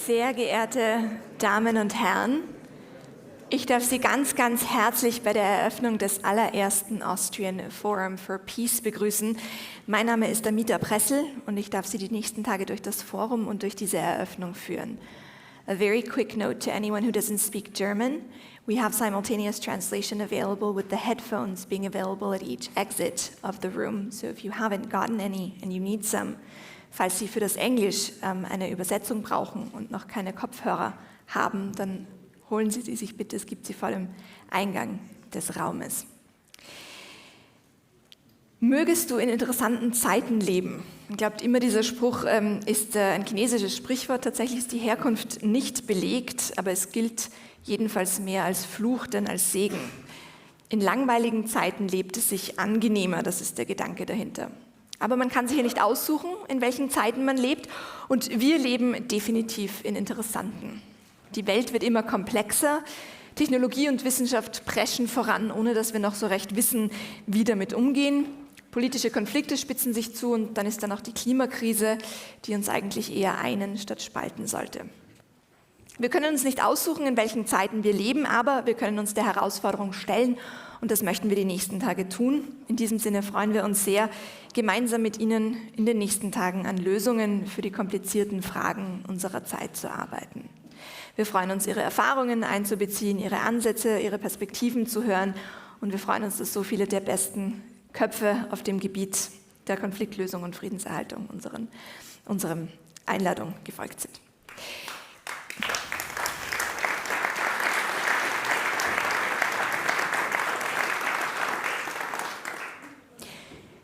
Sehr geehrte Damen und Herren, ich darf Sie ganz, ganz herzlich bei der Eröffnung des allerersten Austrian Forum for Peace begrüßen. Mein Name ist Amita Pressel und ich darf Sie die nächsten Tage durch das Forum und durch diese Eröffnung führen. A very quick note to anyone who doesn't speak German. We have simultaneous translation available with the headphones being available at each exit of the room. So if you haven't gotten any and you need some, falls Sie für das Englisch eine Übersetzung brauchen und noch keine Kopfhörer haben, dann holen Sie sich bitte, es gibt sie vor dem Eingang des Raumes. Mögest du in interessanten Zeiten leben? Ich glaube, immer dieser Spruch ist ein chinesisches Sprichwort. Tatsächlich ist die Herkunft nicht belegt, aber es gilt jedenfalls mehr als Fluch denn als Segen. In langweiligen Zeiten lebt es sich angenehmer, das ist der Gedanke dahinter. Aber man kann sich ja nicht aussuchen, in welchen Zeiten man lebt, und wir leben definitiv in interessanten. Die Welt wird immer komplexer, Technologie und Wissenschaft preschen voran, ohne dass wir noch so recht wissen, wie damit umgehen. Politische Konflikte spitzen sich zu und dann ist da noch die Klimakrise, die uns eigentlich eher einen statt spalten sollte. Wir können uns nicht aussuchen, in welchen Zeiten wir leben, aber wir können uns der Herausforderung stellen und das möchten wir die nächsten Tage tun. In diesem Sinne freuen wir uns sehr, gemeinsam mit Ihnen in den nächsten Tagen an Lösungen für die komplizierten Fragen unserer Zeit zu arbeiten. Wir freuen uns, Ihre Erfahrungen einzubeziehen, Ihre Ansätze, Ihre Perspektiven zu hören und wir freuen uns, dass so viele der besten Köpfe auf dem Gebiet der Konfliktlösung und Friedenserhaltung unserem Einladung gefolgt sind.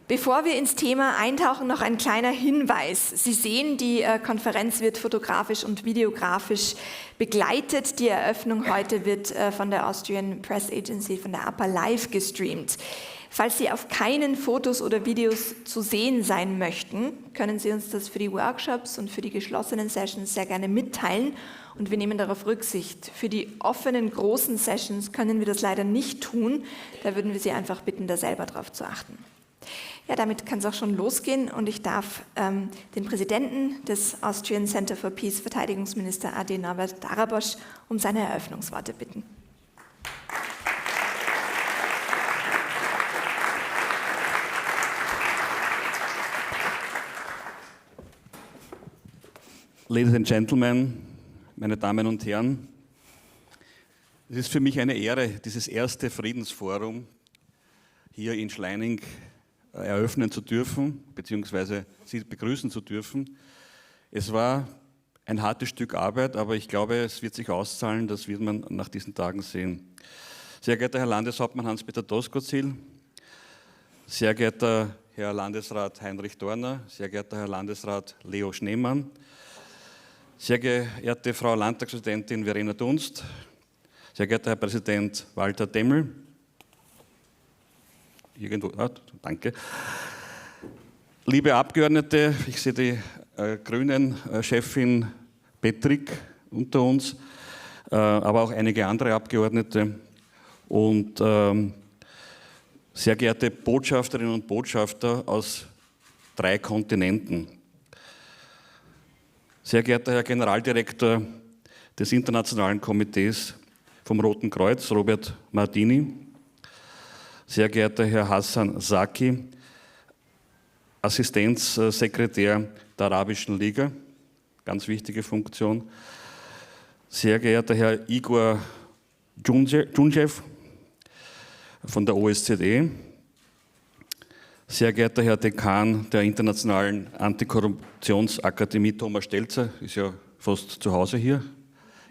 Bevor wir ins Thema eintauchen, noch ein kleiner Hinweis. Sie sehen, die Konferenz wird fotografisch und videografisch begleitet. Die Eröffnung heute wird von der Austrian Press Agency, von der APA live gestreamt. Falls Sie auf keinen Fotos oder Videos zu sehen sein möchten, können Sie uns das für die Workshops und für die geschlossenen Sessions sehr gerne mitteilen und wir nehmen darauf Rücksicht. Für die offenen großen Sessions können wir das leider nicht tun. Da würden wir Sie einfach bitten, da selber drauf zu achten. Ja, damit kann es auch schon losgehen und ich darf den Präsidenten des Austrian Center for Peace, Verteidigungsminister Adi Norbert Darabos, um seine Eröffnungsworte bitten. Ladies and Gentlemen, meine Damen und Herren, es ist für mich eine Ehre, dieses erste Friedensforum hier in Schleining eröffnen zu dürfen, beziehungsweise Sie begrüßen zu dürfen. Es war ein hartes Stück Arbeit, aber ich glaube, es wird sich auszahlen, das wird man nach diesen Tagen sehen. Sehr geehrter Herr Landeshauptmann Hans-Peter Doskozil, sehr geehrter Herr Landesrat Heinrich Dorner, sehr geehrter Herr Landesrat Leo Schneemann, sehr geehrte Frau Landtagspräsidentin Verena Dunst, sehr geehrter Herr Präsident Walter Demmel, irgendwo, danke. Liebe Abgeordnete, ich sehe die Grünen-Chefin Petrik unter uns, aber auch einige andere Abgeordnete und sehr geehrte Botschafterinnen und Botschafter aus 3 Kontinenten. Sehr geehrter Herr Generaldirektor des Internationalen Komitees vom Roten Kreuz, Robert Martini, sehr geehrter Herr Hassan Saki, Assistenzsekretär der Arabischen Liga, ganz wichtige Funktion, sehr geehrter Herr Igor Djundjev von der OSZE, sehr geehrter Herr Dekan der Internationalen Antikorruptionsakademie Thomas Stelzer, ist ja fast zu Hause hier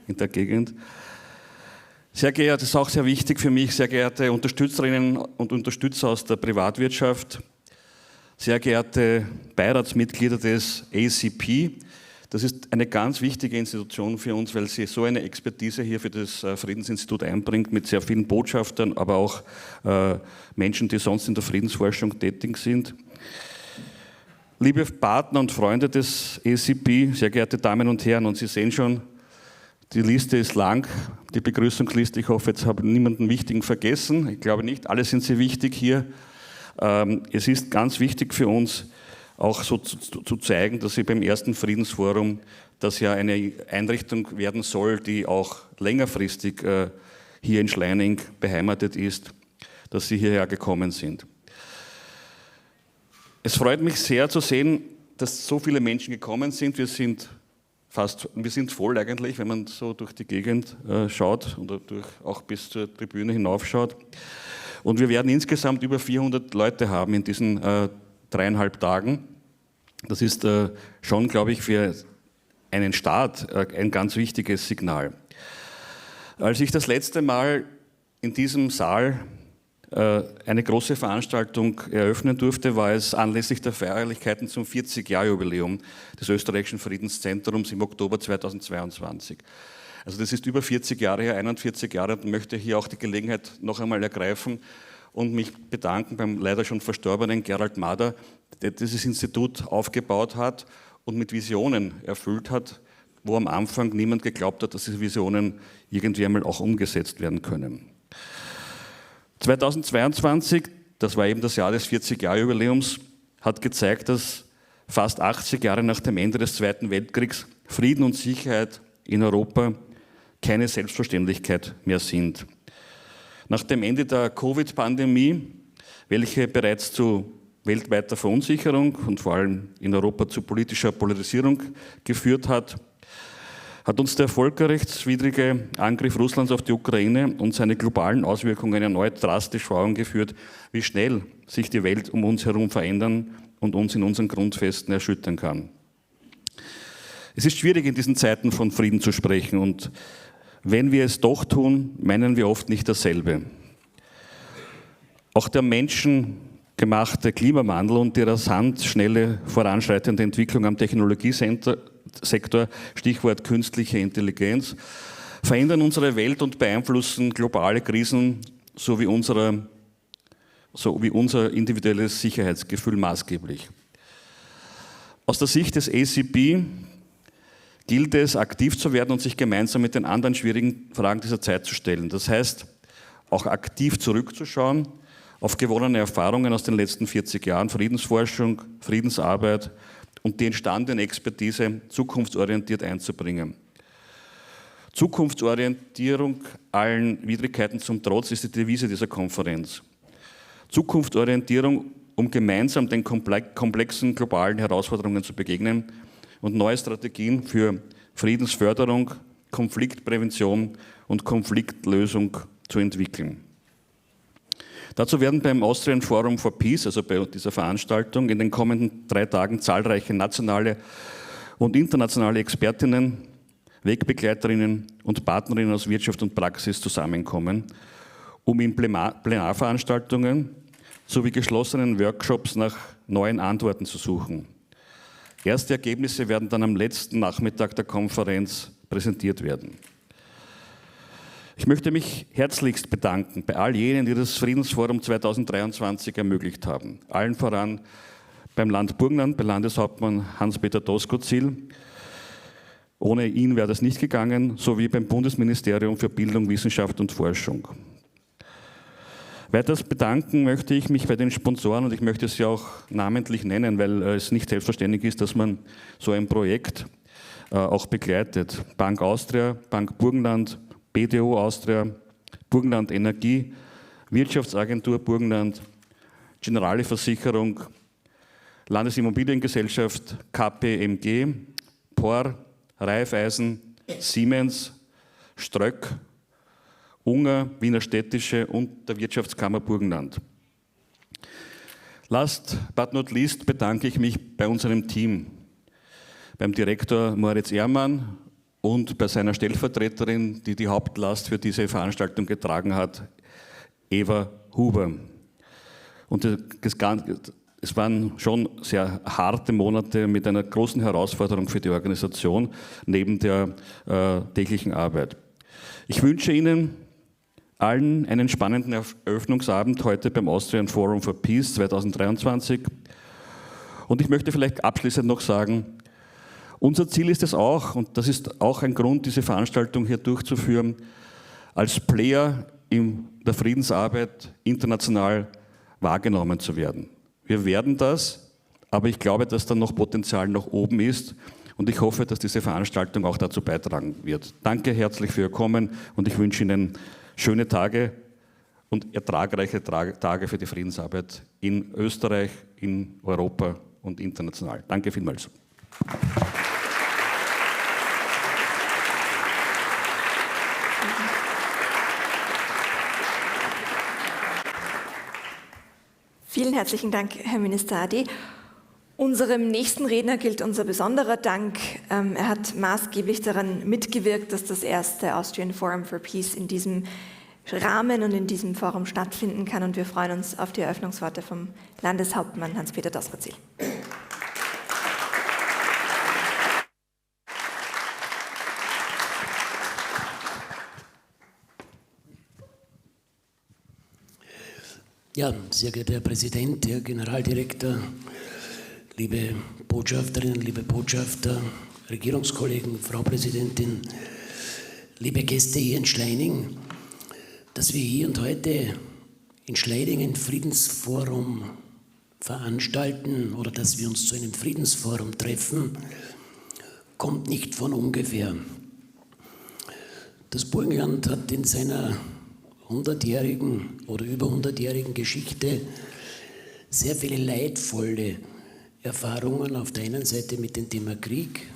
in der Gegend. Sehr geehrte, das ist auch sehr wichtig für mich, sehr geehrte Unterstützerinnen und Unterstützer aus der Privatwirtschaft, sehr geehrte Beiratsmitglieder des ACP. Das ist eine ganz wichtige Institution für uns, weil sie so eine Expertise hier für das Friedensinstitut einbringt, mit sehr vielen Botschaftern, aber auch Menschen, die sonst in der Friedensforschung tätig sind. Liebe Partner und Freunde des ACP, sehr geehrte Damen und Herren, und Sie sehen schon, die Liste ist lang, die Begrüßungsliste. Ich hoffe, jetzt habe ich niemanden Wichtigen vergessen. Ich glaube nicht, alle sind sehr wichtig hier. Es ist ganz wichtig für uns, auch so zu zeigen, dass sie beim ersten Friedensforum, das ja eine Einrichtung werden soll, die auch längerfristig hier in Schleining beheimatet ist, dass sie hierher gekommen sind. Es freut mich sehr zu sehen, dass so viele Menschen gekommen sind. Wir sind voll eigentlich, wenn man so durch die Gegend schaut oder auch bis zur Tribüne hinaufschaut. Und wir werden insgesamt über 400 Leute haben in diesen 3,5 Tagen. Das ist schon, glaube ich, für einen Staat ein ganz wichtiges Signal. Als ich das letzte Mal in diesem Saal eine große Veranstaltung eröffnen durfte, war es anlässlich der Feierlichkeiten zum 40-Jahr-Jubiläum des österreichischen Friedenszentrums im Oktober 2022. Also das ist über 40 Jahre her, 41 Jahre, und möchte hier auch die Gelegenheit noch einmal ergreifen und mich bedanken beim leider schon verstorbenen Gerald Mader, der dieses Institut aufgebaut hat und mit Visionen erfüllt hat, wo am Anfang niemand geglaubt hat, dass diese Visionen irgendwie einmal auch umgesetzt werden können. 2022, das war eben das Jahr des 40-Jahr-Jubiläums, hat gezeigt, dass fast 80 Jahre nach dem Ende des Zweiten Weltkriegs Frieden und Sicherheit in Europa keine Selbstverständlichkeit mehr sind. Nach dem Ende der Covid-Pandemie, welche bereits zu weltweiter Verunsicherung und vor allem in Europa zu politischer Polarisierung geführt hat, hat uns der völkerrechtswidrige Angriff Russlands auf die Ukraine und seine globalen Auswirkungen erneut drastisch vor Augen geführt, wie schnell sich die Welt um uns herum verändern und uns in unseren Grundfesten erschüttern kann. Es ist schwierig, in diesen Zeiten von Frieden zu sprechen, und wenn wir es doch tun, meinen wir oft nicht dasselbe. Auch der menschengemachte Klimawandel und die rasant schnelle voranschreitende Entwicklung am Technologiesektor, Stichwort künstliche Intelligenz, verändern unsere Welt und beeinflussen globale Krisen sowie unser individuelles Sicherheitsgefühl maßgeblich. Aus der Sicht des ACP gilt es, aktiv zu werden und sich gemeinsam mit den anderen schwierigen Fragen dieser Zeit zu stellen. Das heißt, auch aktiv zurückzuschauen auf gewonnene Erfahrungen aus den letzten 40 Jahren Friedensforschung, Friedensarbeit und die entstandene Expertise zukunftsorientiert einzubringen. Zukunftsorientierung allen Widrigkeiten zum Trotz ist die Devise dieser Konferenz. Zukunftsorientierung, um gemeinsam den komplexen globalen Herausforderungen zu begegnen und neue Strategien für Friedensförderung, Konfliktprävention und Konfliktlösung zu entwickeln. Dazu werden beim Austrian Forum for Peace, also bei dieser Veranstaltung, in den kommenden 3 Tagen zahlreiche nationale und internationale Expertinnen, Wegbegleiterinnen und Partnerinnen aus Wirtschaft und Praxis zusammenkommen, um in Plenarveranstaltungen sowie geschlossenen Workshops nach neuen Antworten zu suchen. Erste Ergebnisse werden dann am letzten Nachmittag der Konferenz präsentiert werden. Ich möchte mich herzlichst bedanken bei all jenen, die das Friedensforum 2023 ermöglicht haben. Allen voran beim Land Burgenland, bei Landeshauptmann Hans-Peter Doskozil. Ohne ihn wäre das nicht gegangen, sowie beim Bundesministerium für Bildung, Wissenschaft und Forschung. Weiters bedanken möchte ich mich bei den Sponsoren, und ich möchte sie auch namentlich nennen, weil es nicht selbstverständlich ist, dass man so ein Projekt auch begleitet. Bank Austria, Bank Burgenland, BDO Austria, Burgenland Energie, Wirtschaftsagentur Burgenland, Generale Versicherung, Landesimmobiliengesellschaft KPMG, POR, Raiffeisen, Siemens, Ströck, Unger, Wiener Städtische und der Wirtschaftskammer Burgenland. Last but not least bedanke ich mich bei unserem Team, beim Direktor Moritz Ehrmann und bei seiner Stellvertreterin, die die Hauptlast für diese Veranstaltung getragen hat, Eva Huber. Und es waren schon sehr harte Monate mit einer großen Herausforderung für die Organisation neben der täglichen Arbeit. Ich wünsche Ihnen allen einen spannenden Eröffnungsabend heute beim Austrian Forum for Peace 2023. Und ich möchte vielleicht abschließend noch sagen, unser Ziel ist es auch, und das ist auch ein Grund, diese Veranstaltung hier durchzuführen, als Player in der Friedensarbeit international wahrgenommen zu werden. Wir werden das, Aber ich glaube, dass da noch Potenzial nach oben ist und ich hoffe, dass diese Veranstaltung auch dazu beitragen wird. Danke herzlich für Ihr Kommen und ich wünsche Ihnen schöne Tage und ertragreiche Tage für die Friedensarbeit in Österreich, in Europa und international. Danke vielmals. Vielen herzlichen Dank, Herr Minister Adi. Unserem nächsten Redner gilt unser besonderer Dank. Er hat maßgeblich daran mitgewirkt, dass das erste Austrian Forum for Peace in diesem Rahmen und in diesem Forum stattfinden kann. Und wir freuen uns auf die Eröffnungsworte vom Landeshauptmann Hans-Peter Doskozil. Ja, sehr geehrter Herr Präsident, Herr Generaldirektor, liebe Botschafterinnen, liebe Botschafter, Regierungskollegen, Frau Präsidentin, liebe Gäste hier in Schleining, dass wir hier und heute in Schleining ein Friedensforum veranstalten oder dass wir uns zu einem Friedensforum treffen, kommt nicht von ungefähr. Das Burgenland hat in seiner 100-jährigen oder über 100-jährigen Geschichte sehr viele leidvolle Erfahrungen auf der einen Seite mit dem Thema Krieg,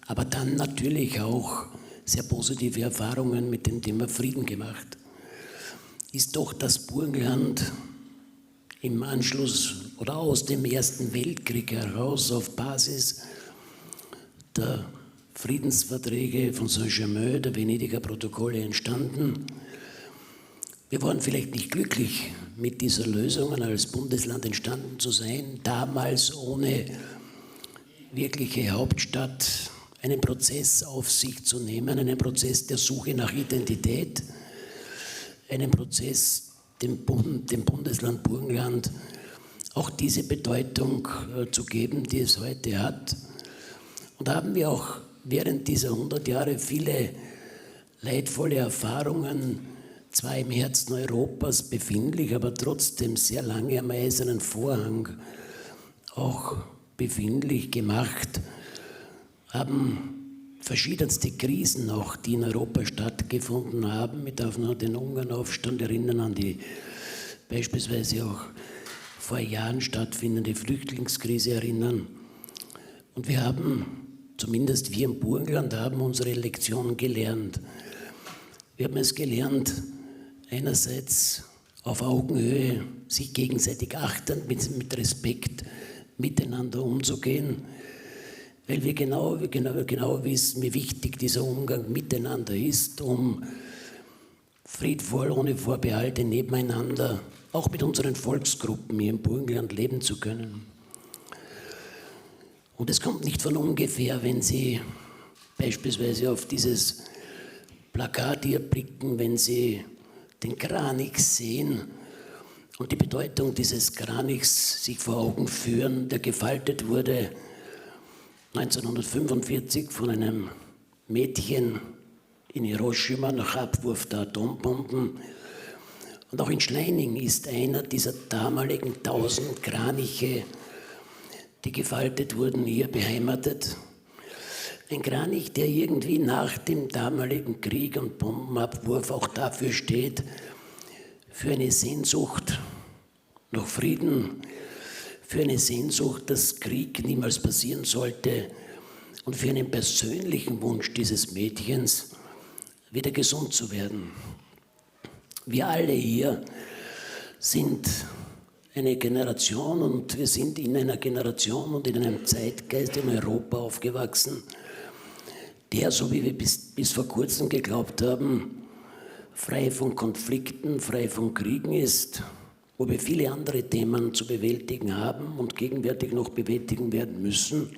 aber dann natürlich auch sehr positive Erfahrungen mit dem Thema Frieden gemacht. Ist doch das Burgenland im Anschluss oder aus dem Ersten Weltkrieg heraus auf Basis der Friedensverträge von Saint-Germain, der Venediger Protokolle entstanden. Wir waren vielleicht nicht glücklich mit dieser Lösung, als Bundesland entstanden zu sein, damals ohne wirkliche Hauptstadt einen Prozess auf sich zu nehmen, einen Prozess der Suche nach Identität, einen Prozess, dem Bundesland Burgenland auch diese Bedeutung zu geben, die es heute hat. Und da haben wir auch während dieser 100 Jahre viele leidvolle Erfahrungen, zwar im Herzen Europas befindlich, aber trotzdem sehr lange am Eisernen Vorhang auch befindlich gemacht, haben verschiedenste Krisen auch, die in Europa stattgefunden haben. Ich darf nur an den Ungarnaufstand erinnern, an die beispielsweise auch vor Jahren stattfindende Flüchtlingskrise erinnern. Und wir haben, zumindest wir im Burgenland, haben unsere Lektion gelernt. Wir haben es gelernt, einerseits auf Augenhöhe, sich gegenseitig achtend, mit Respekt miteinander umzugehen, weil wir genau wissen, wie wichtig dieser Umgang miteinander ist, um friedvoll, ohne Vorbehalte nebeneinander, auch mit unseren Volksgruppen hier im Burgenland leben zu können. Und es kommt nicht von ungefähr, wenn Sie beispielsweise auf dieses Plakat hier blicken, wenn Sie den Kranich sehen und die Bedeutung dieses Kranichs sich vor Augen führen, der gefaltet wurde 1945 von einem Mädchen in Hiroshima nach Abwurf der Atombomben. Und auch in Schleining ist einer dieser damaligen 1000 Kraniche, die gefaltet wurden, hier beheimatet. Ein Kranich, der irgendwie nach dem damaligen Krieg und Bombenabwurf auch dafür steht, für eine Sehnsucht nach Frieden, für eine Sehnsucht, dass Krieg niemals passieren sollte und für einen persönlichen Wunsch dieses Mädchens, wieder gesund zu werden. Wir alle hier sind eine Generation und wir sind in einer Generation und in einem Zeitgeist in Europa aufgewachsen, der, so wie wir bis vor kurzem geglaubt haben, frei von Konflikten, frei von Kriegen ist, wo wir viele andere Themen zu bewältigen haben und gegenwärtig noch bewältigen werden müssen.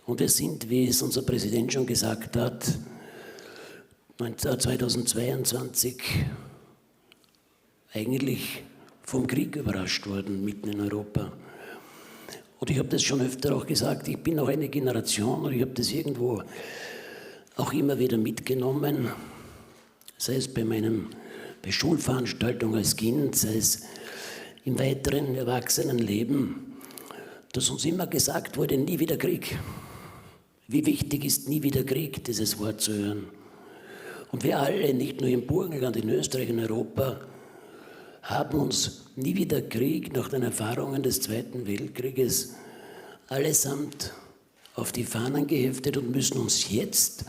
Und wir sind, wie es unser Präsident schon gesagt hat, 2022 eigentlich vom Krieg überrascht worden, mitten in Europa. Und ich habe das schon öfter auch gesagt, ich bin auch eine Generation und ich habe das irgendwo auch immer wieder mitgenommen, sei es bei Schulveranstaltungen als Kind, sei es im weiteren Erwachsenenleben, dass uns immer gesagt wurde, nie wieder Krieg. Wie wichtig ist nie wieder Krieg, dieses Wort zu hören. Und wir alle, nicht nur im Burgenland, in Österreich, in Europa, haben uns nie wieder Krieg nach den Erfahrungen des Zweiten Weltkrieges allesamt auf die Fahnen geheftet und müssen uns jetzt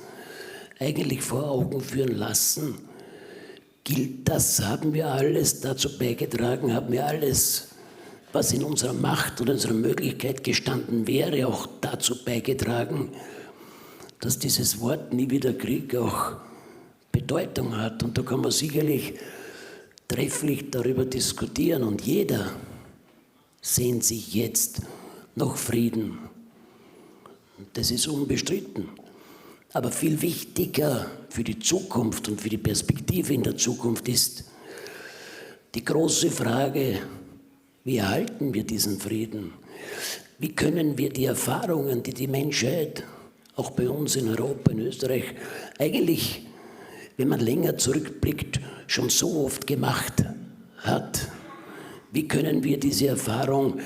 eigentlich vor Augen führen lassen, gilt das, haben wir alles dazu beigetragen, haben wir alles, was in unserer Macht oder unserer Möglichkeit gestanden wäre, auch dazu beigetragen, dass dieses Wort nie wieder Krieg auch Bedeutung hat. Und da kann man sicherlich trefflich darüber diskutieren und jeder sehnt sich jetzt nach Frieden. Das ist unbestritten. Aber viel wichtiger für die Zukunft und für die Perspektive in der Zukunft ist die große Frage, wie erhalten wir diesen Frieden? Wie können wir die Erfahrungen, die die Menschheit, auch bei uns in Europa, in Österreich, eigentlich, wenn man länger zurückblickt, schon so oft gemacht hat, wie können wir diese Erfahrung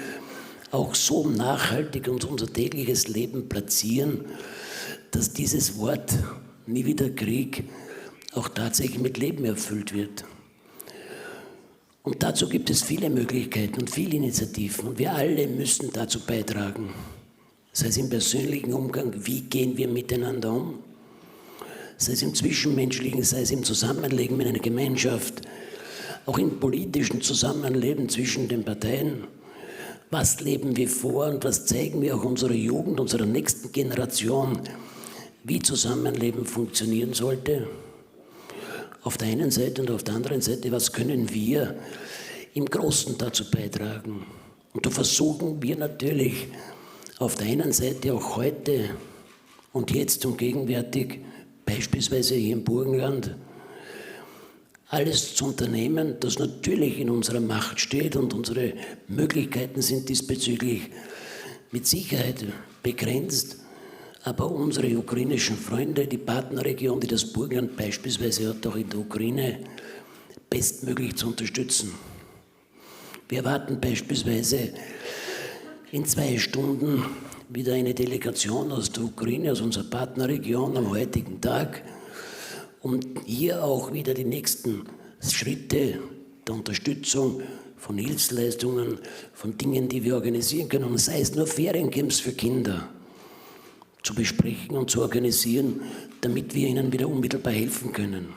auch so nachhaltig in unser tägliches Leben platzieren, dass dieses Wort nie wieder Krieg auch tatsächlich mit Leben erfüllt wird. Und dazu gibt es viele Möglichkeiten und viele Initiativen und wir alle müssen dazu beitragen. Sei es im persönlichen Umgang, wie gehen wir miteinander um, sei es im Zwischenmenschlichen, sei es im Zusammenleben in einer Gemeinschaft, auch im politischen Zusammenleben zwischen den Parteien. Was leben wir vor und was zeigen wir auch unserer Jugend, unserer nächsten Generation, wie Zusammenleben funktionieren sollte? Auf der einen Seite und auf der anderen Seite, was können wir im Großen dazu beitragen? Und da versuchen wir natürlich auf der einen Seite auch heute und jetzt und gegenwärtig, beispielsweise hier im Burgenland, alles zu unternehmen, das natürlich in unserer Macht steht und unsere Möglichkeiten sind diesbezüglich mit Sicherheit begrenzt. Aber unsere ukrainischen Freunde, die Partnerregion, die das Burgenland beispielsweise hat, auch in der Ukraine, bestmöglich zu unterstützen. Wir erwarten beispielsweise in 2 Stunden wieder eine Delegation aus der Ukraine, aus unserer Partnerregion am heutigen Tag, um hier auch wieder die nächsten Schritte der Unterstützung von Hilfsleistungen, von Dingen, die wir organisieren können, und sei es nur Feriencamps für Kinder, zu besprechen und zu organisieren, damit wir ihnen wieder unmittelbar helfen können.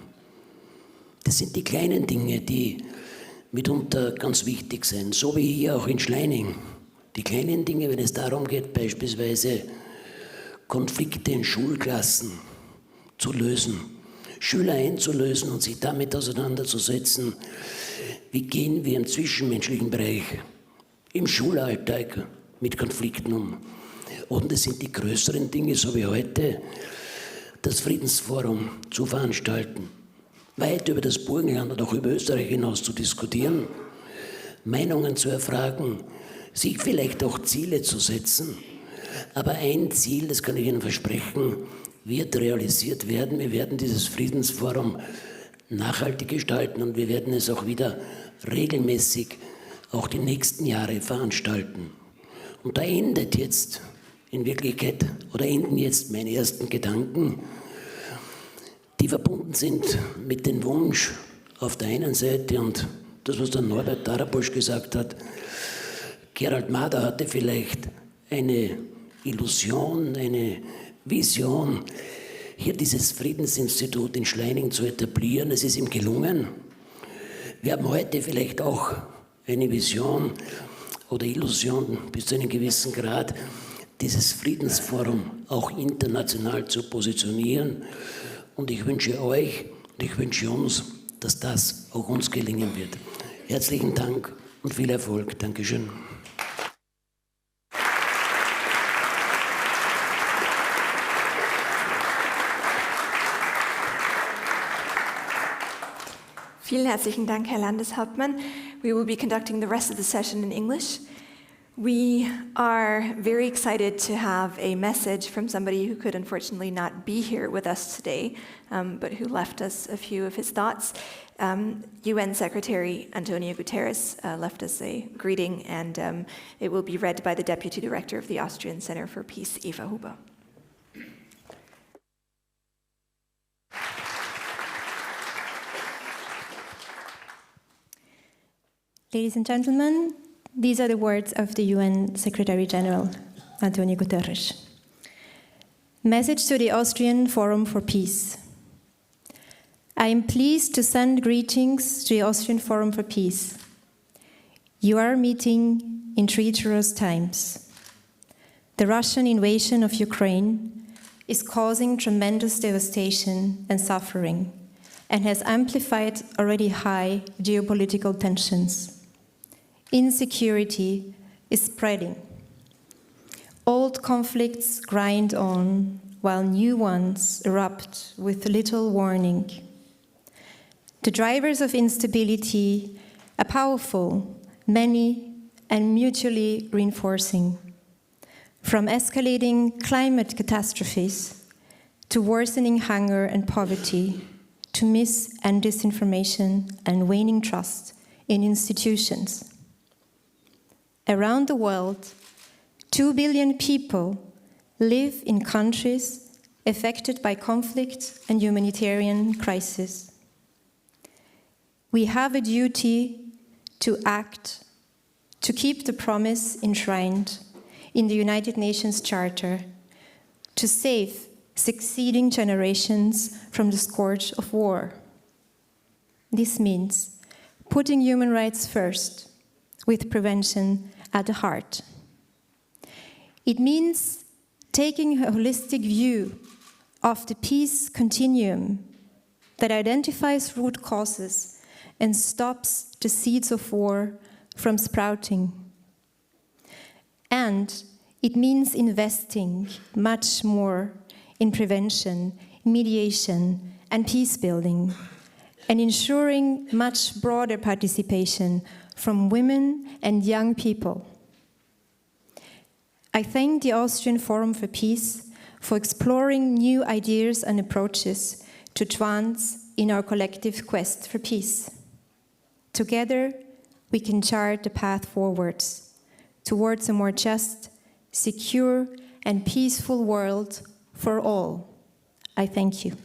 Das sind die kleinen Dinge, die mitunter ganz wichtig sind, so wie hier auch in Schleining. Die kleinen Dinge, wenn es darum geht, beispielsweise Konflikte in Schulklassen zu lösen, Schüler einzulösen und sich damit auseinanderzusetzen, wie gehen wir im zwischenmenschlichen Bereich, im Schulalltag mit Konflikten um. Und es sind die größeren Dinge, so wie heute, das Friedensforum zu veranstalten, weit über das Burgenland und auch über Österreich hinaus zu diskutieren, Meinungen zu erfragen, sich vielleicht auch Ziele zu setzen. Aber ein Ziel, das kann ich Ihnen versprechen, wird realisiert werden. Wir werden dieses Friedensforum nachhaltig gestalten und wir werden es auch wieder regelmäßig auch die nächsten Jahre veranstalten. Und da endet jetzt in Wirklichkeit, oder enden jetzt meine ersten Gedanken, die verbunden sind mit dem Wunsch auf der einen Seite und das, was der Norbert Darabosch gesagt hat. Gerald Mader hatte vielleicht eine Illusion, eine Vision, hier dieses Friedensinstitut in Schleining zu etablieren. Es ist ihm gelungen. Wir haben heute vielleicht auch eine Vision oder Illusion bis zu einem gewissen Grad, dieses Friedensforum auch international zu positionieren. Und ich wünsche euch und ich wünsche uns, dass das auch uns gelingen wird. Herzlichen Dank und viel Erfolg. Dankeschön. Vielen herzlichen Dank, Herr Landeshauptmann. We will be conducting the rest of the session in English. We are very excited to have a message from somebody who could unfortunately not be here with us today, but who left us a few of his thoughts. UN Secretary Antonio Guterres left us a greeting, and it will be read by the Deputy Director of the Austrian Center for Peace, Eva Huber. Ladies and gentlemen, these are the words of the UN Secretary General, Antonio Guterres. Message to the Austrian Forum for Peace. I am pleased to send greetings to the Austrian Forum for Peace. You are meeting in treacherous times. The Russian invasion of Ukraine is causing tremendous devastation and suffering and has amplified already high geopolitical tensions. Insecurity is spreading. Old conflicts grind on, while new ones erupt with little warning. The drivers of instability are powerful, many, and mutually reinforcing. From escalating climate catastrophes to worsening hunger and poverty, to mis- and disinformation and waning trust in institutions. Around the world, 2 billion people live in countries affected by conflict and humanitarian crisis. We have a duty to act, to keep the promise enshrined in the United Nations Charter, to save succeeding generations from the scourge of war. This means putting human rights first, with prevention at the heart. It means taking a holistic view of the peace continuum that identifies root causes and stops the seeds of war from sprouting. And it means investing much more in prevention, mediation, and peace building, and ensuring much broader participation from women and young people. I thank the Austrian Forum for Peace for exploring new ideas and approaches to advance in our collective quest for peace. Together, we can chart the path forwards towards a more just, secure, and peaceful world for all. I thank you.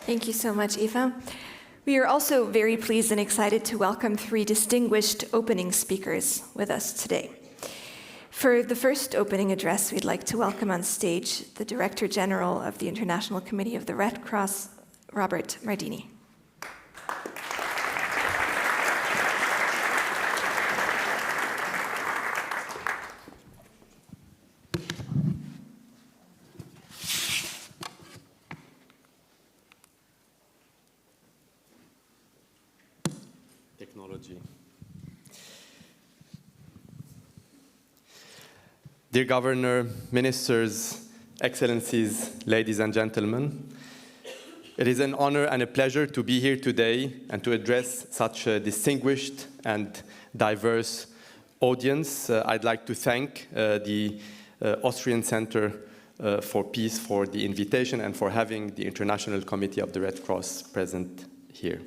Thank you so much, Eva. We are also very pleased and excited to welcome 3 distinguished opening speakers with us today. For the first opening address, we'd like to welcome on stage the Director General of the International Committee of the Red Cross, Robert Mardini. Technology. Dear Governor, Ministers, Excellencies, ladies and gentlemen, it is an honor and a pleasure to be here today and to address such a distinguished and diverse audience. I'd like to thank the Austrian Center for Peace for the invitation and for having the International Committee of the Red Cross present here.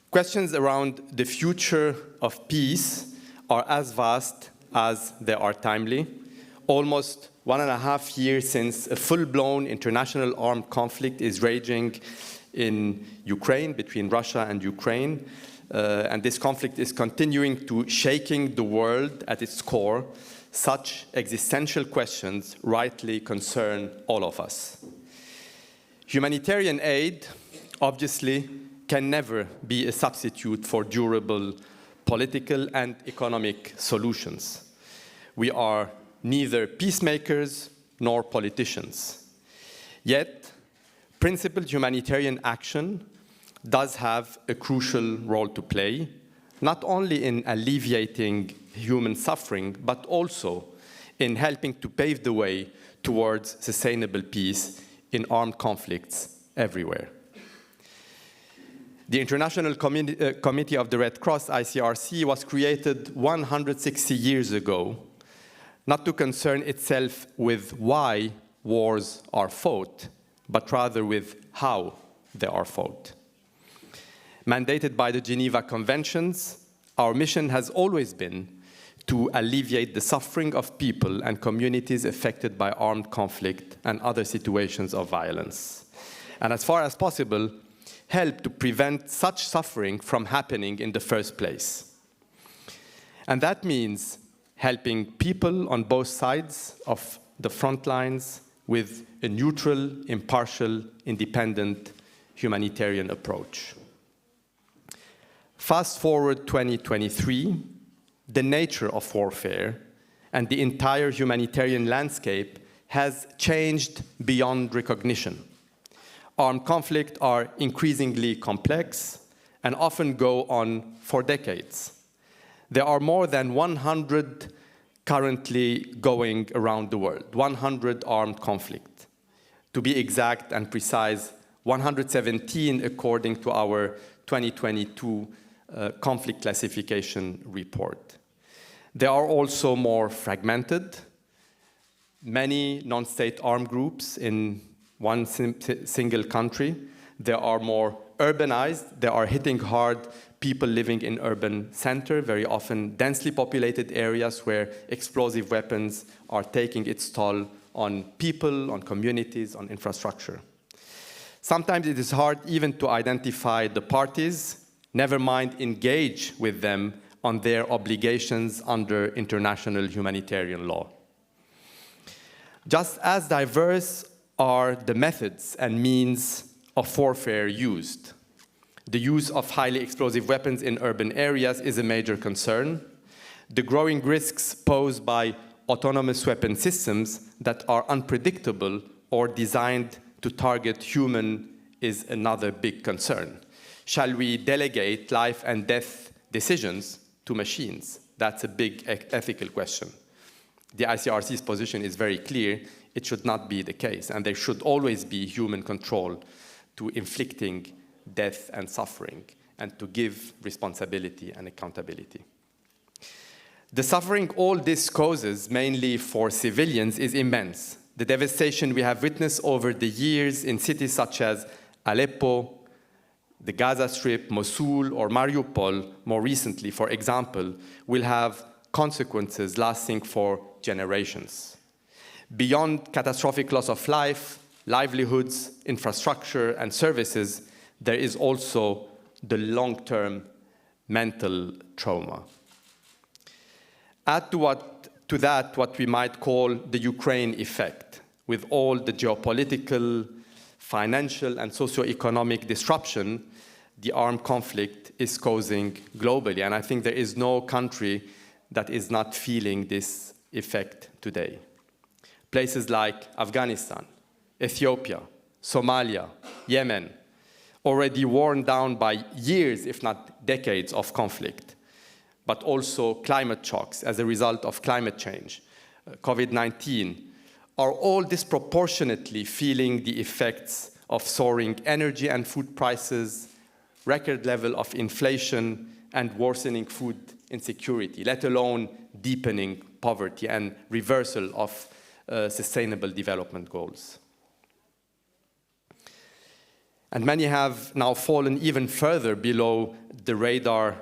Questions around the future of peace are as vast as they are timely. Almost 1.5 years since a full-blown international armed conflict is raging in Ukraine, between Russia and Ukraine. And this conflict is continuing to shaking the world at its core. Such existential questions rightly concern all of us. Humanitarian aid, obviously, can never be a substitute for durable political and economic solutions. We are neither peacemakers nor politicians. Yet, principled humanitarian action does have a crucial role to play, not only in alleviating human suffering, but also in helping to pave the way towards sustainable peace in armed conflicts everywhere. The International Committee of the Red Cross, ICRC, was created 160 years ago, not to concern itself with why wars are fought, but rather with how they are fought. Mandated by the Geneva Conventions, our mission has always been to alleviate the suffering of people and communities affected by armed conflict and other situations of violence, and as far as possible, help to prevent such suffering from happening in the first place. And that means helping people on both sides of the front lines with a neutral, impartial, independent humanitarian approach. Fast forward 2023, the nature of warfare and the entire humanitarian landscape has changed beyond recognition. Armed conflicts are increasingly complex and often go on for decades. There are more than 100 currently going around the world, 100 armed conflicts. To be exact and precise, 117 according to our 2022 conflict classification report. They are also more fragmented. Many non-state armed groups in one single country. They are more urbanized. They are hitting hard people living in urban centers, very often densely populated areas where explosive weapons are taking its toll on people, on communities, on infrastructure. Sometimes it is hard even to identify the parties, never mind engage with them on their obligations under international humanitarian law. Just as diverse are the methods and means of warfare used. The use of highly explosive weapons in urban areas is a major concern. The growing risks posed by autonomous weapon systems that are unpredictable or designed to target humans is another big concern. Shall we delegate life and death decisions to machines? That's a big ethical question. The ICRC's position is very clear. It should not be the case, and there should always be human control to inflicting death and suffering, and to give responsibility and accountability. The suffering all this causes, mainly for civilians, is immense. The devastation we have witnessed over the years in cities such as Aleppo, the Gaza Strip, Mosul, or Mariupol, more recently, for example, will have consequences lasting for generations. Beyond catastrophic loss of life, livelihoods, infrastructure, and services, there is also the long-term mental trauma. Add to that what we might call the Ukraine effect, with all the geopolitical, financial, and socio-economic disruption the armed conflict is causing globally. And I think there is no country that is not feeling this effect today. Places like Afghanistan, Ethiopia, Somalia, Yemen, already worn down by years, if not decades, of conflict, but also climate shocks as a result of climate change, COVID-19, are all disproportionately feeling the effects of soaring energy and food prices, record level of inflation, and worsening food insecurity, let alone deepening poverty and reversal of sustainable development goals. And many have now fallen even further below the radar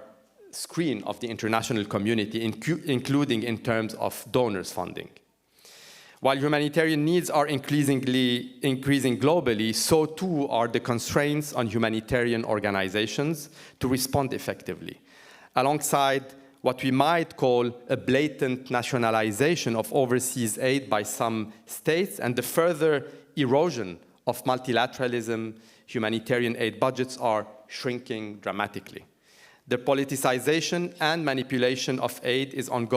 screen of the international community, including in terms of donors' funding. While humanitarian needs are increasing globally, so too are the constraints on humanitarian organizations to respond effectively. Alongside what we might call a blatant nationalization of overseas aid by some states and the further erosion of multilateralism, humanitarian aid budgets are shrinking dramatically. The politicization and manipulation of aid is an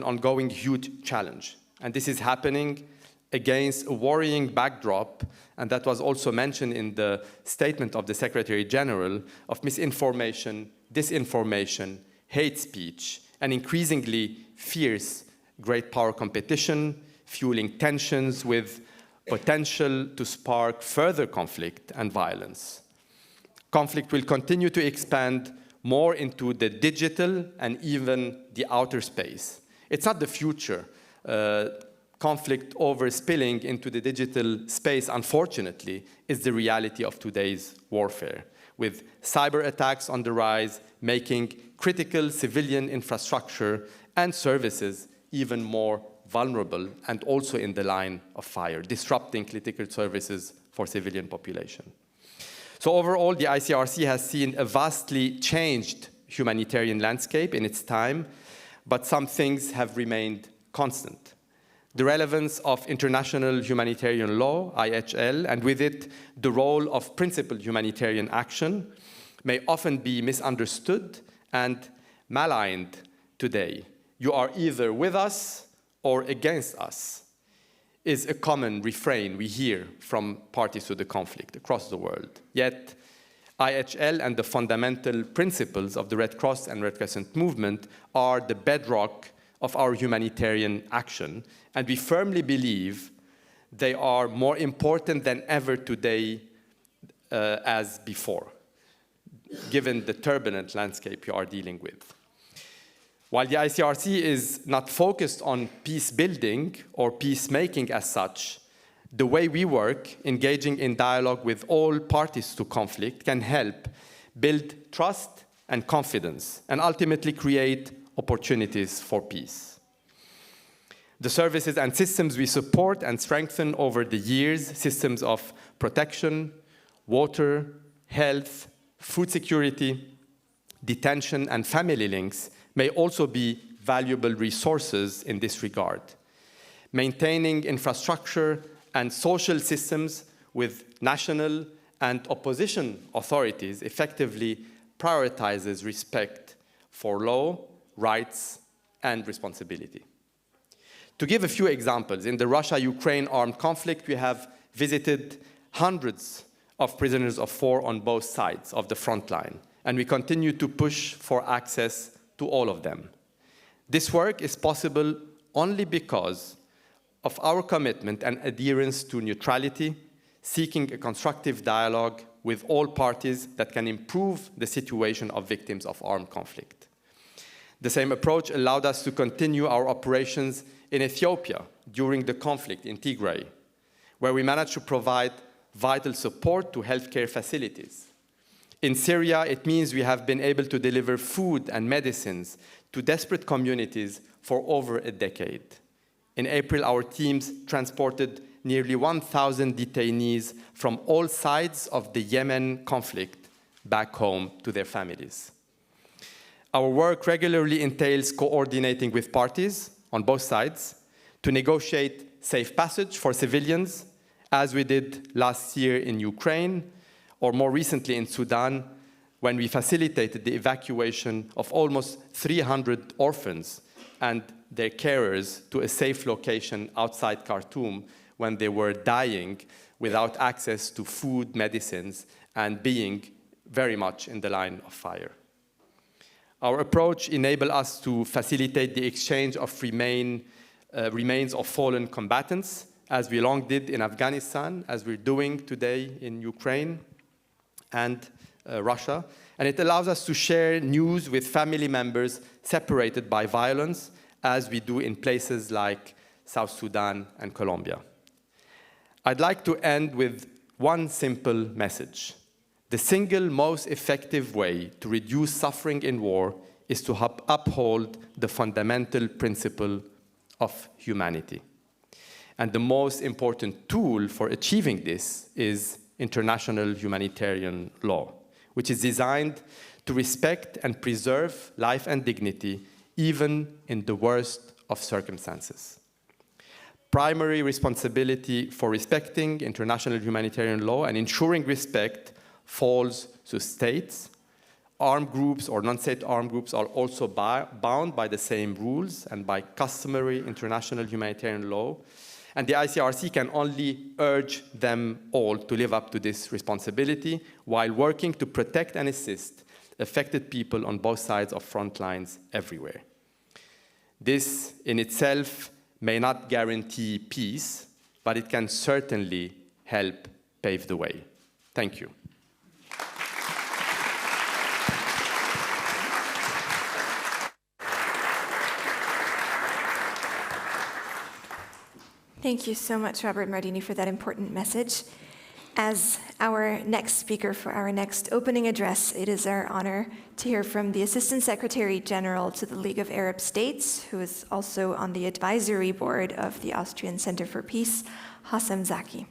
ongoing huge challenge. And this is happening against a worrying backdrop, and that was also mentioned in the statement of the Secretary General, of misinformation, disinformation, hate speech, and increasingly fierce great power competition, fueling tensions with potential to spark further conflict and violence. conflict will continue to expand more into the digital and even the outer space. It's not the future. Conflict overspilling into the digital space, unfortunately, is the reality of today's warfare, with cyber attacks on the rise, making critical civilian infrastructure and services even more vulnerable and also in the line of fire, disrupting critical services for civilian population. So overall, the ICRC has seen a vastly changed humanitarian landscape in its time, but some things have remained constant. The relevance of international humanitarian law, IHL, and with it, the role of principled humanitarian action may often be misunderstood and maligned today. You are either with us or against us, is a common refrain we hear from parties to the conflict across the world. Yet, IHL and the fundamental principles of the Red Cross and Red Crescent movement are the bedrock of our humanitarian action, and we firmly believe they are more important than ever today as before, given the turbulent landscape you are dealing with. While the ICRC is not focused on peace building or peacemaking as such, the way we work, engaging in dialogue with all parties to conflict, can help build trust and confidence and ultimately create opportunities for peace. The services and systems we support and strengthen over the years, systems of protection, water, health, food security, detention, and family links, may also be valuable resources in this regard. Maintaining infrastructure and social systems with national and opposition authorities effectively prioritizes respect for law, rights, and responsibility. To give a few examples, in the Russia-Ukraine armed conflict, we have visited hundreds of prisoners of war on both sides of the front line, and we continue to push for access to all of them. This work is possible only because of our commitment and adherence to neutrality, seeking a constructive dialogue with all parties that can improve the situation of victims of armed conflict. The same approach allowed us to continue our operations in Ethiopia during the conflict in Tigray, where we managed to provide vital support to healthcare facilities. In Syria, it means we have been able to deliver food and medicines to desperate communities for over a decade. In April, our teams transported nearly 1,000 detainees from all sides of the Yemen conflict back home to their families. Our work regularly entails coordinating with parties on both sides to negotiate safe passage for civilians, as we did last year in Ukraine, or more recently in Sudan, when we facilitated the evacuation of almost 300 orphans and their carers to a safe location outside Khartoum when they were dying without access to food, medicines, and being very much in the line of fire. Our approach enabled us to facilitate the exchange of remains of fallen combatants, as we long did in Afghanistan, as we're doing today in Ukraine and Russia. And it allows us to share news with family members separated by violence, as we do in places like South Sudan and Colombia. I'd like to end with one simple message. The single most effective way to reduce suffering in war is to uphold the fundamental principle of humanity. And the most important tool for achieving this is international humanitarian law, which is designed to respect and preserve life and dignity, even in the worst of circumstances. Primary responsibility for respecting international humanitarian law and ensuring respect falls to states. Armed groups or non-state armed groups are also bound by the same rules and by customary international humanitarian law. And the ICRC can only urge them all to live up to this responsibility while working to protect and assist affected people on both sides of front lines everywhere. This in itself may not guarantee peace, but it can certainly help pave the way. Thank you. Thank you so much, Robert Mardini, for that important message. As our next speaker for our next opening address, it is our honor to hear from the Assistant Secretary General to the League of Arab States, who is also on the advisory board of the Austrian Center for Peace, Hassem Zaki.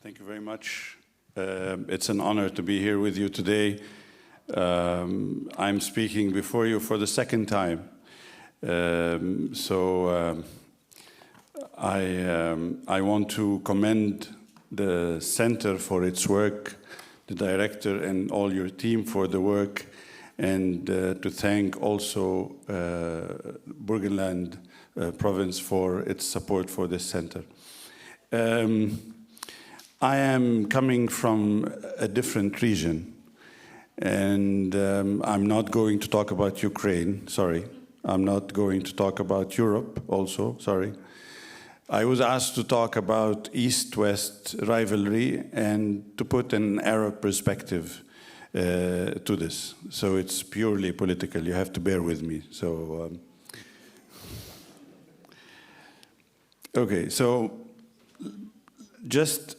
Thank you very much. It's an honor to be here with you today. I'm speaking before you for the second time. I want to commend the center for its work, the director and all your team for the work, and to thank also Burgenland province for its support for this center. I am coming from a different region, and I'm not going to talk about Ukraine, sorry. I'm not going to talk about Europe also, sorry. I was asked to talk about East-West rivalry and to put an Arab perspective to this. So it's purely political, you have to bear with me. So, okay, so just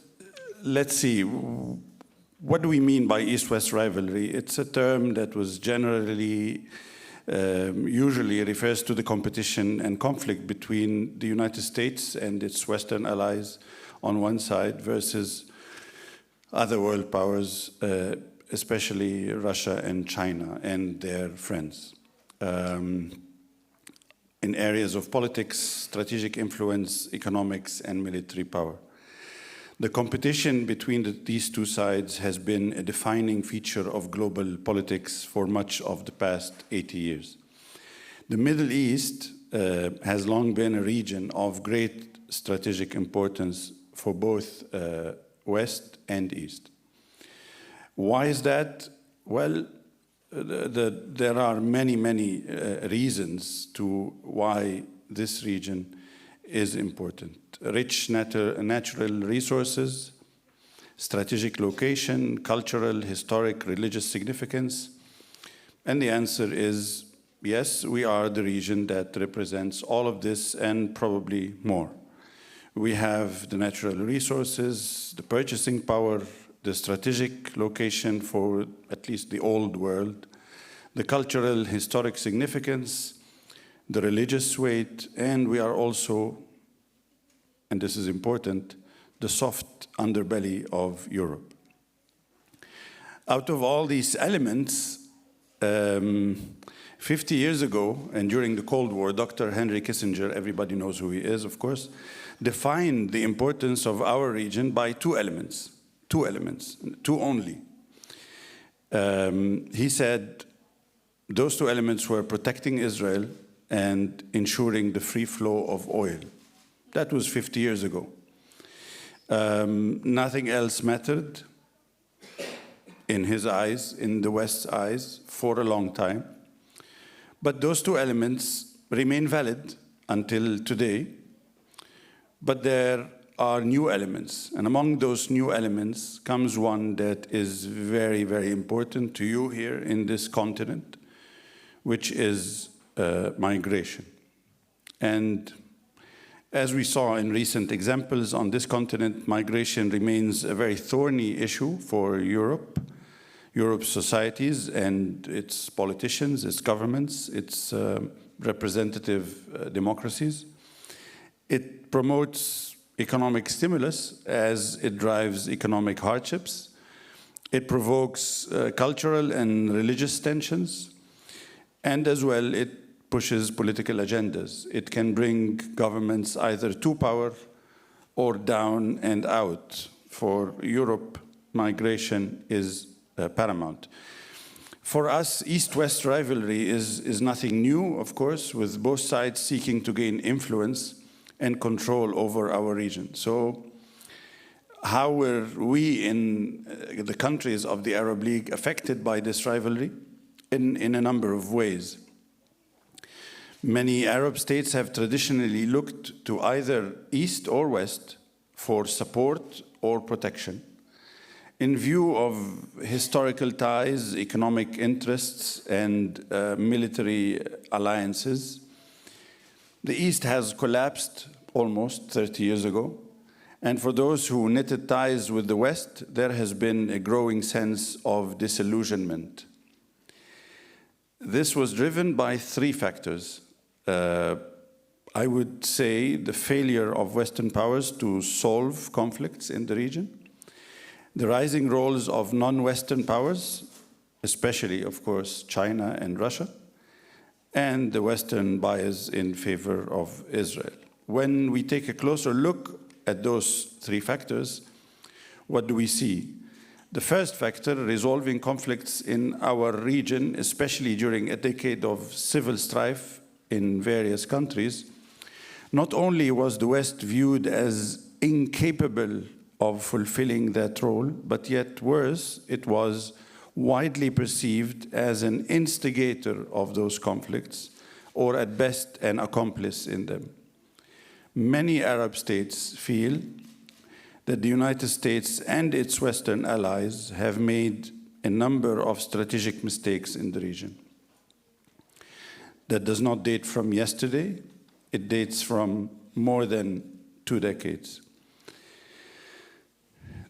let's see, what do we mean by East-West rivalry? It's a term that was generally, usually refers to the competition and conflict between the United States and its Western allies on one side versus other world powers, especially Russia and China and their friends. In areas of politics, strategic influence, economics, and military power. The competition between these two sides has been a defining feature of global politics for much of the past 80 years. The Middle East has long been a region of great strategic importance for both West and East. Why is that? Well, there are many reasons to why this region is important. Rich natural resources, strategic location, cultural, historic, religious significance. And the answer is yes, we are the region that represents all of this and probably more. We have the natural resources, the purchasing power, the strategic location for at least the old world, the cultural, historic significance, the religious weight, and we are also, and this is important, the soft underbelly of Europe. Out of all these elements, 50 years ago, and during the Cold War, Dr. Henry Kissinger, everybody knows who he is, of course, defined the importance of our region by two elements, two only. He said those two elements were protecting Israel and ensuring the free flow of oil. That was 50 years ago. Nothing else mattered in his eyes, in the West's eyes, for a long time. But those two elements remain valid until today. But there are new elements. And among those new elements comes one that is very, very important to you here in this continent, which is migration. And as we saw in recent examples on this continent, migration remains a very thorny issue for Europe, Europe's societies and its politicians, its governments, its representative democracies. It promotes economic stimulus as it drives economic hardships. It provokes cultural and religious tensions. And as well, it pushes political agendas. It can bring governments either to power or down and out. For Europe, migration is paramount. For us, East-West rivalry is nothing new, of course, with both sides seeking to gain influence and control over our region. So how were we in the countries of the Arab League affected by this rivalry? In a number of ways. Many Arab states have traditionally looked to either East or West for support or protection. in view of historical ties, economic interests, and military alliances, the East has collapsed almost 30 years ago. And for those who knitted ties with the West, there has been a growing sense of disillusionment. This was driven by three factors. I would say the failure of Western powers to solve conflicts in the region, the rising roles of non-Western powers, especially, of course, China and Russia, and the Western bias in favor of Israel. When we take a closer look at those three factors, what do we see? The first factor, resolving conflicts in our region, especially during a decade of civil strife in various countries, not only was the West viewed as incapable of fulfilling that role, but yet worse, it was widely perceived as an instigator of those conflicts, or at best an accomplice in them. Many Arab states feel that the United States and its Western allies have made a number of strategic mistakes in the region. That does not date from yesterday, it dates from more than 2 decades.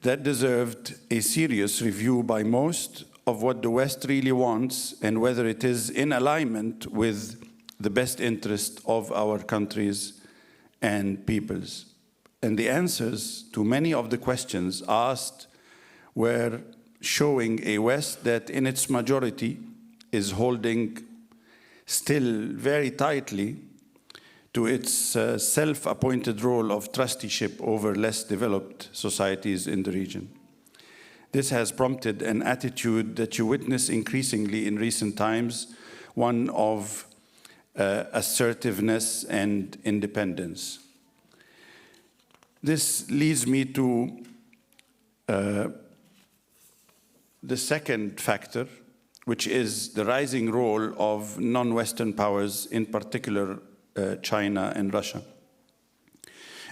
That deserved a serious review by most of what the West really wants and whether it is in alignment with the best interest of our countries and peoples. And the answers to many of the questions asked were showing a West that in its majority is holding still very tightly to its self-appointed role of trusteeship over less developed societies in the region. This has prompted an attitude that you witness increasingly in recent times, one of assertiveness and independence. This leads me to the second factor, which is the rising role of non-Western powers, in particular China and Russia.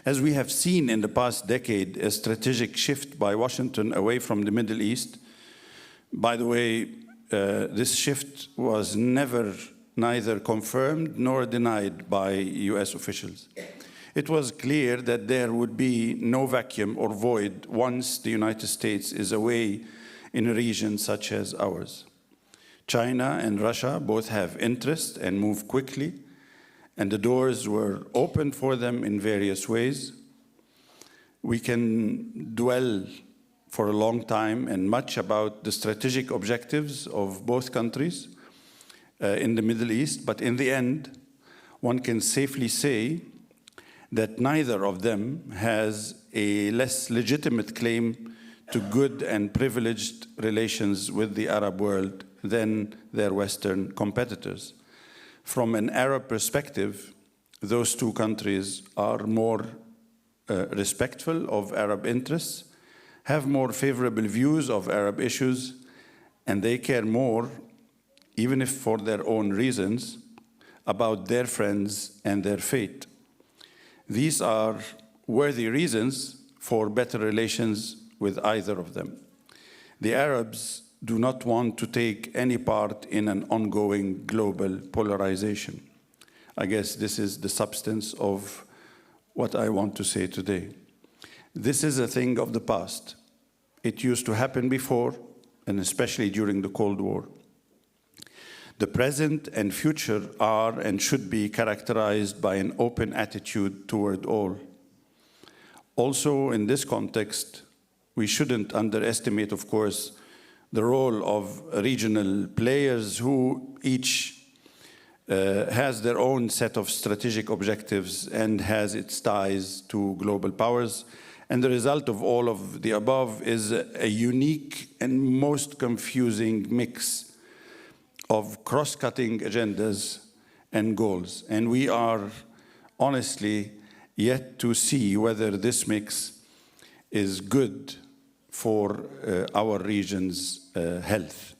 As we have seen in the past decade, a strategic shift by Washington away from the Middle East. By the way, this shift was neither confirmed nor denied by US officials. It was clear that there would be no vacuum or void once the United States is away in a region such as ours. China and Russia both have interest and move quickly, and the doors were opened for them in various ways. We can dwell for a long time and much about the strategic objectives of both countries in the Middle East, but in the end, one can safely say that neither of them has a less legitimate claim to good and privileged relations with the Arab world than their Western competitors. From an Arab perspective, those two countries are more respectful of Arab interests, have more favorable views of Arab issues, and they care more, even if for their own reasons, about their friends and their fate. These are worthy reasons for better relations with either of them. The Arabs do not want to take any part in an ongoing global polarization. I guess this is the substance of what I want to say today. This is a thing of the past. It used to happen before, and especially during the Cold War. The present and future are and should be characterized by an open attitude toward all. Also, in this context, we shouldn't underestimate, of course, the role of regional players who each has their own set of strategic objectives and has its ties to global powers. And the result of all of the above is a unique and most confusing mix of cross-cutting agendas and goals. And we are honestly yet to see whether this mix is good for our region's health.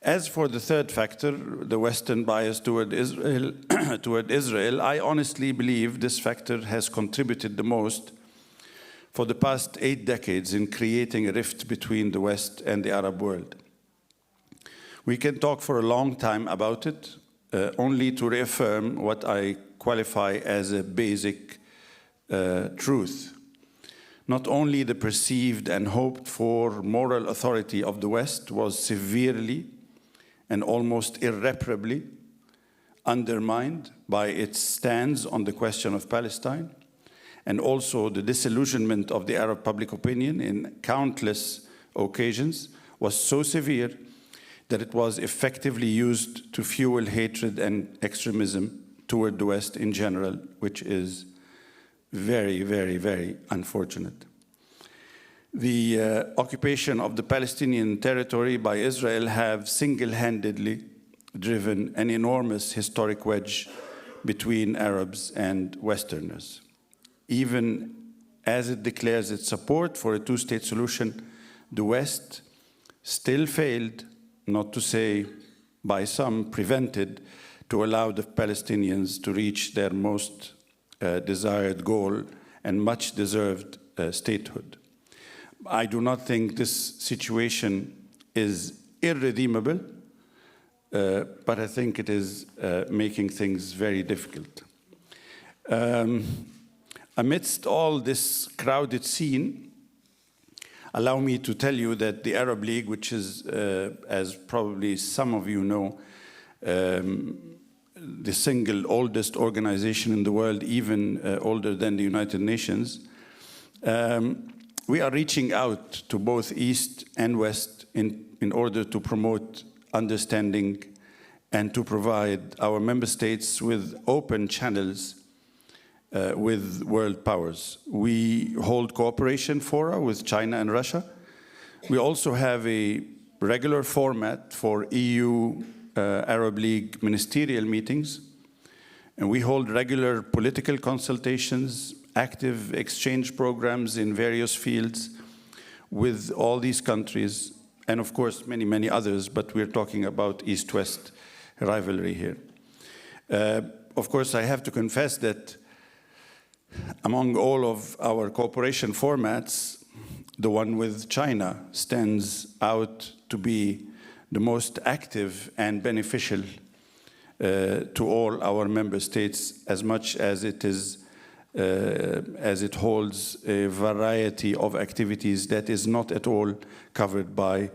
As for the third factor, the Western bias toward Israel, I honestly believe this factor has contributed the most for the past 8 decades in creating a rift between the West and the Arab world. We can talk for a long time about it, only to reaffirm what I qualify as a basic truth. Not only the perceived and hoped for moral authority of the West was severely and almost irreparably undermined by its stance on the question of Palestine, and also the disillusionment of the Arab public opinion in countless occasions was so severe that it was effectively used to fuel hatred and extremism toward the West in general, which is very, very, very unfortunate. The occupation of the Palestinian territory by Israel have single-handedly driven an enormous historic wedge between Arabs and Westerners. Even as it declares its support for a two-state solution, the West still failed, not to say by some prevented, to allow the Palestinians to reach their most desired goal and much deserved statehood. I do not think this situation is irredeemable, but I think it is making things very difficult. Amidst all this crowded scene, allow me to tell you that the Arab League, which is, as probably some of you know, the single oldest organization in the world, even older than the United Nations, we are reaching out to both East and West in order to promote understanding and to provide our member states with open channels with world powers. We hold cooperation fora with China and Russia. We also have a regular format for EU Arab League ministerial meetings, and we hold regular political consultations, active exchange programs in various fields with all these countries, and of course many, many others, but we're talking about East-West rivalry here. Of course, I have to confess that among all of our cooperation formats, the one with China stands out to be the most active and beneficial to all our member states, as much as it is as it holds a variety of activities that is not at all covered by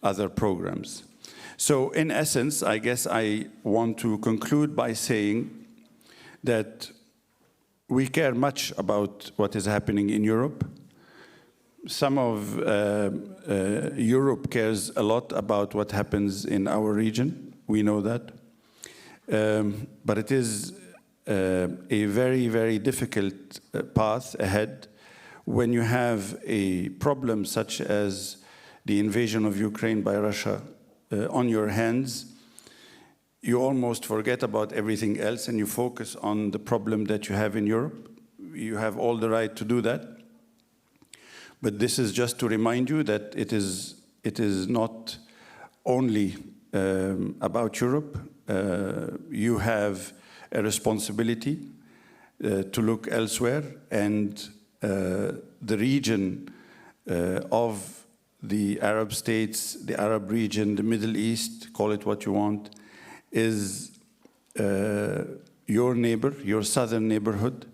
other programs. So in essence, I guess I want to conclude by saying that we care much about what is happening in Europe. Some of Europe cares a lot about what happens in our region. We know that. But it is a very, very difficult path ahead when you have a problem such as the invasion of Ukraine by Russia on your hands. You almost forget about everything else and you focus on the problem that you have in Europe. You have all the right to do that. But this is just to remind you that it is not only about Europe. You have a responsibility to look elsewhere, and the region of the Arab states, the Arab region, the Middle East, call it what you want, is your neighbor, your southern neighborhood,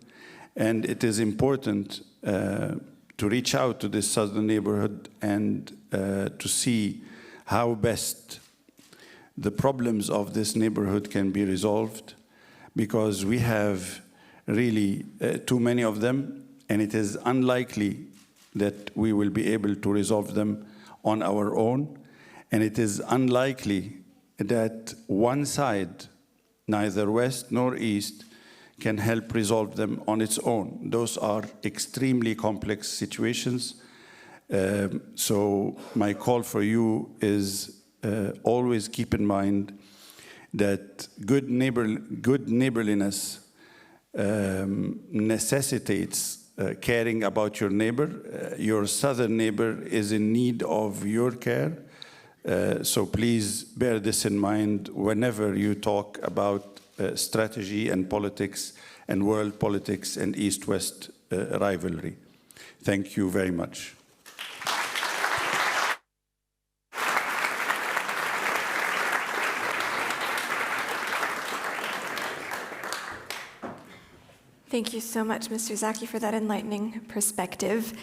and it is important to reach out to this southern neighborhood and to see how best the problems of this neighborhood can be resolved, because we have really too many of them, and it is unlikely that we will be able to resolve them on our own, and it is unlikely that one side, neither West nor East, can help resolve them on its own. Those are extremely complex situations. So my call for you is always keep in mind that good neighborliness necessitates caring about your neighbor. Your southern neighbor is in need of your care. So please bear this in mind whenever you talk about strategy and politics and world politics and East-West rivalry. Thank you very much. Thank you so much, Mr. Zaki, for that enlightening perspective.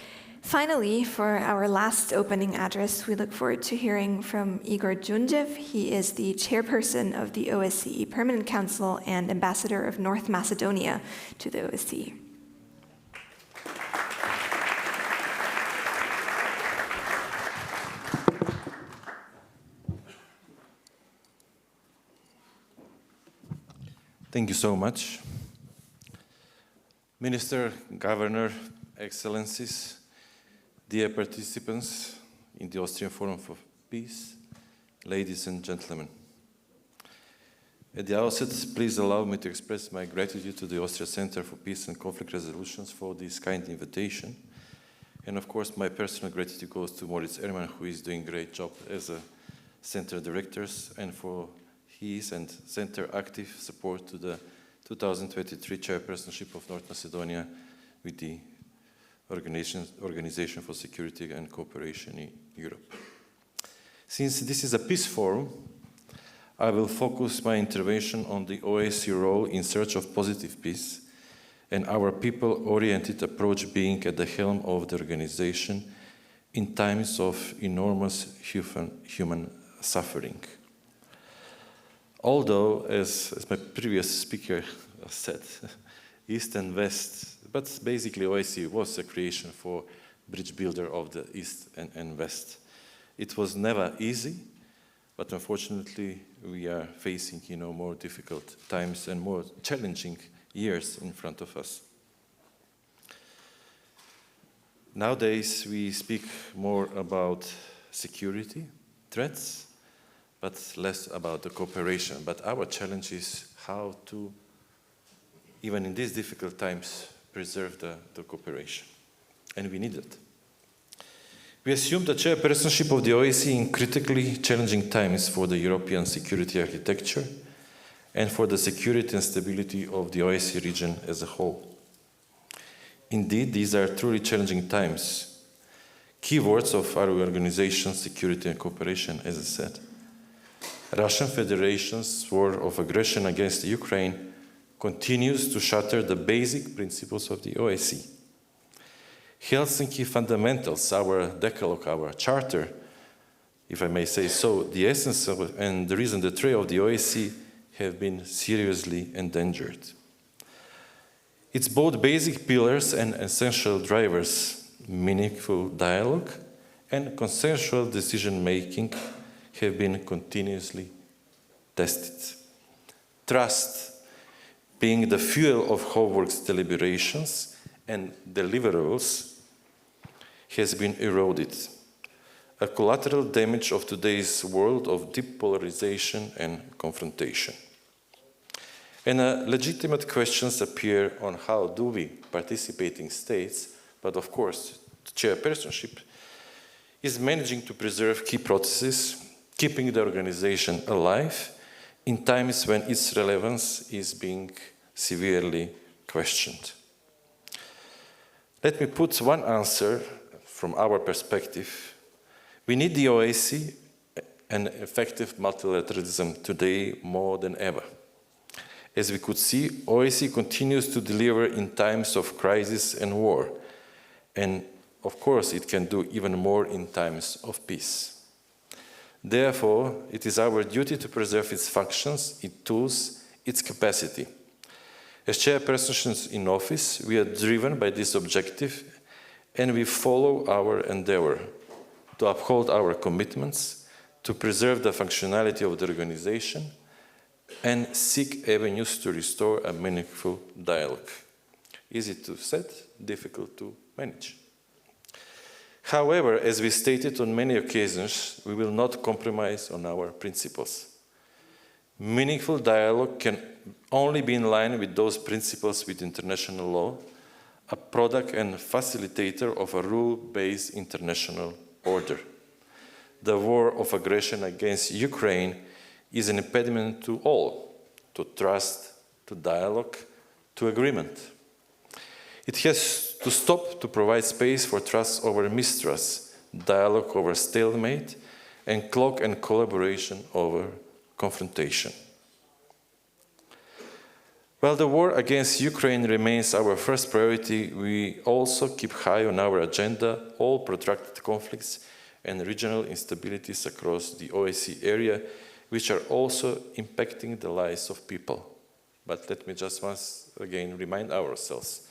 Finally, for our last opening address, we look forward to hearing from Igor Djundjev. He is the chairperson of the OSCE Permanent Council and ambassador of North Macedonia to the OSCE. Thank you so much. Minister, Governor, Excellencies, dear participants in the Austrian Forum for Peace, ladies and gentlemen. At the outset, please allow me to express my gratitude to the Austrian Center for Peace and Conflict Resolutions for this kind invitation. And of course, my personal gratitude goes to Moritz Ehrmann, who is doing a great job as a center director, and for his and center active support to the 2023 chairpersonship of North Macedonia with the Organization for Security and Cooperation in Europe. Since this is a peace forum, I will focus my intervention on the OSCE role in search of positive peace and our people-oriented approach being at the helm of the organization in times of enormous human suffering. Although, as my previous speaker said, East and West, but basically OSCE was a creation for bridge builder of the East and West. It was never easy, but unfortunately we are facing more difficult times and more challenging years in front of us. Nowadays we speak more about security threats, but less about the cooperation. But our challenge is how to, even in these difficult times, preserve the cooperation. And we need it. We assume the chairpersonship of the OSCE in critically challenging times for the European security architecture and for the security and stability of the OSCE region as a whole. Indeed, these are truly challenging times. Key words of our organization, security and cooperation, as I said. Russian Federation's war of aggression against Ukraine continues to shatter the basic principles of the OSCE. Helsinki fundamentals, our decalogue, our charter, if I may say so, the essence of, and the reason the trail of the OSCE have been seriously endangered. Its both basic pillars and essential drivers, meaningful dialogue and consensual decision-making, have been continuously tested. Trust, being the fuel of Howard's deliberations and deliverables, has been eroded. A collateral damage of today's world of deep polarization and confrontation. And legitimate questions appear on how do we, participating states, but of course the chairpersonship, is managing to preserve key processes, keeping the organization alive in times when its relevance is being severely questioned. Let me put one answer from our perspective. We need the OSCE and effective multilateralism today more than ever. As we could see, OSCE continues to deliver in times of crisis and war. And of course, it can do even more in times of peace. Therefore, it is our duty to preserve its functions, its tools, its capacity. As chairpersons in office, we are driven by this objective and we follow our endeavor to uphold our commitments, to preserve the functionality of the organization, and seek avenues to restore a meaningful dialogue. Easy to set, difficult to manage. However, as we stated on many occasions, we will not compromise on our principles. Meaningful dialogue can only be in line with those principles with international law, a product and facilitator of a rule-based international order. The war of aggression against Ukraine is an impediment to all, to trust, to dialogue, to agreement. It has to stop to provide space for trust over mistrust, dialogue over stalemate, and cloak and collaboration over confrontation. While the war against Ukraine remains our first priority, we also keep high on our agenda all protracted conflicts and regional instabilities across the OSCE area, which are also impacting the lives of people. But let me just once again remind ourselves,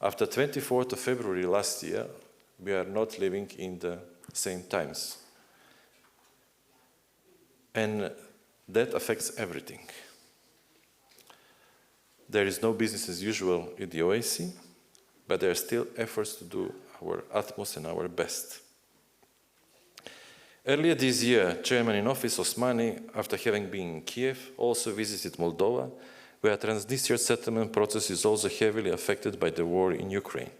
after 24th of February last year, we are not living in the same times. And that affects everything. There is no business as usual in the OSCE, but there are still efforts to do our utmost and our best. Earlier this year, Chairman in Office Osmani, after having been in Kiev, also visited Moldova, where Transnistria settlement process is also heavily affected by the war in Ukraine.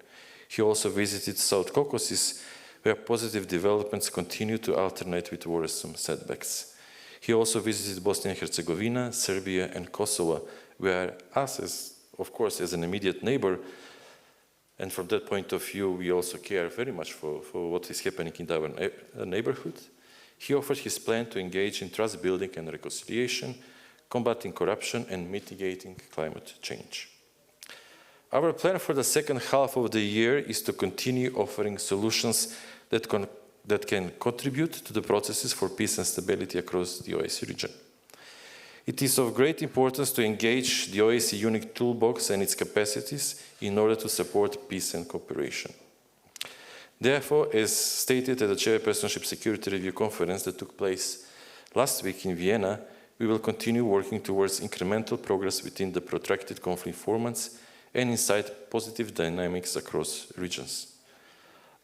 He also visited South Caucasus, where positive developments continue to alternate with worrisome setbacks. He also visited Bosnia and Herzegovina, Serbia, and Kosovo, where us, of course, as an immediate neighbor, and from that point of view, we also care very much for what is happening in our neighborhood. He offered his plan to engage in trust building and reconciliation, combating corruption, and mitigating climate change. Our plan for the second half of the year is to continue offering solutions that can contribute to the processes for peace and stability across the OSCE region. It is of great importance to engage the OSCE unique toolbox and its capacities in order to support peace and cooperation. Therefore, as stated at the Chairpersonship Security Review Conference that took place last week in Vienna, we will continue working towards incremental progress within the protracted conflict formats and incite positive dynamics across regions.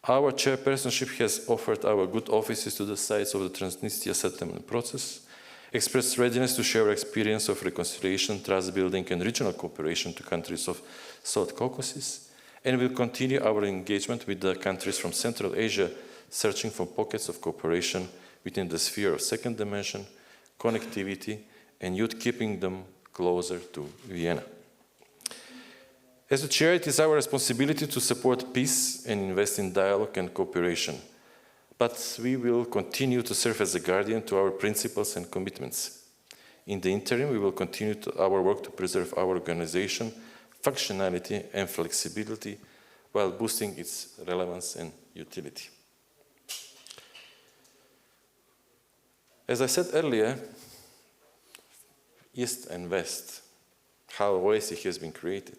Our Chairpersonship has offered our good offices to the sides of the Transnistria settlement process, expressed readiness to share experience of reconciliation, trust building, and regional cooperation to countries of South Caucasus, and will continue our engagement with the countries from Central Asia, searching for pockets of cooperation within the sphere of second dimension, connectivity, and youth, keeping them closer to Vienna. As the Chair, it is our responsibility to support peace and invest in dialogue and cooperation. But we will continue to serve as a guardian to our principles and commitments. In the interim, we will continue our work to preserve our organization, functionality, and flexibility while boosting its relevance and utility. As I said earlier, East and West, how OSCE has been created.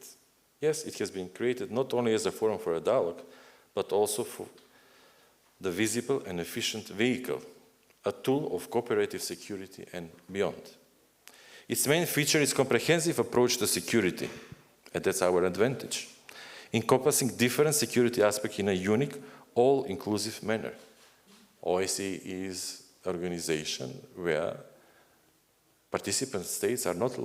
Yes, it has been created not only as a forum for a dialogue, but also for the visible and efficient vehicle, a tool of cooperative security and beyond. Its main feature is comprehensive approach to security, and that's our advantage, encompassing different security aspects in a unique, all-inclusive manner. OSCE is an organization where participant states are not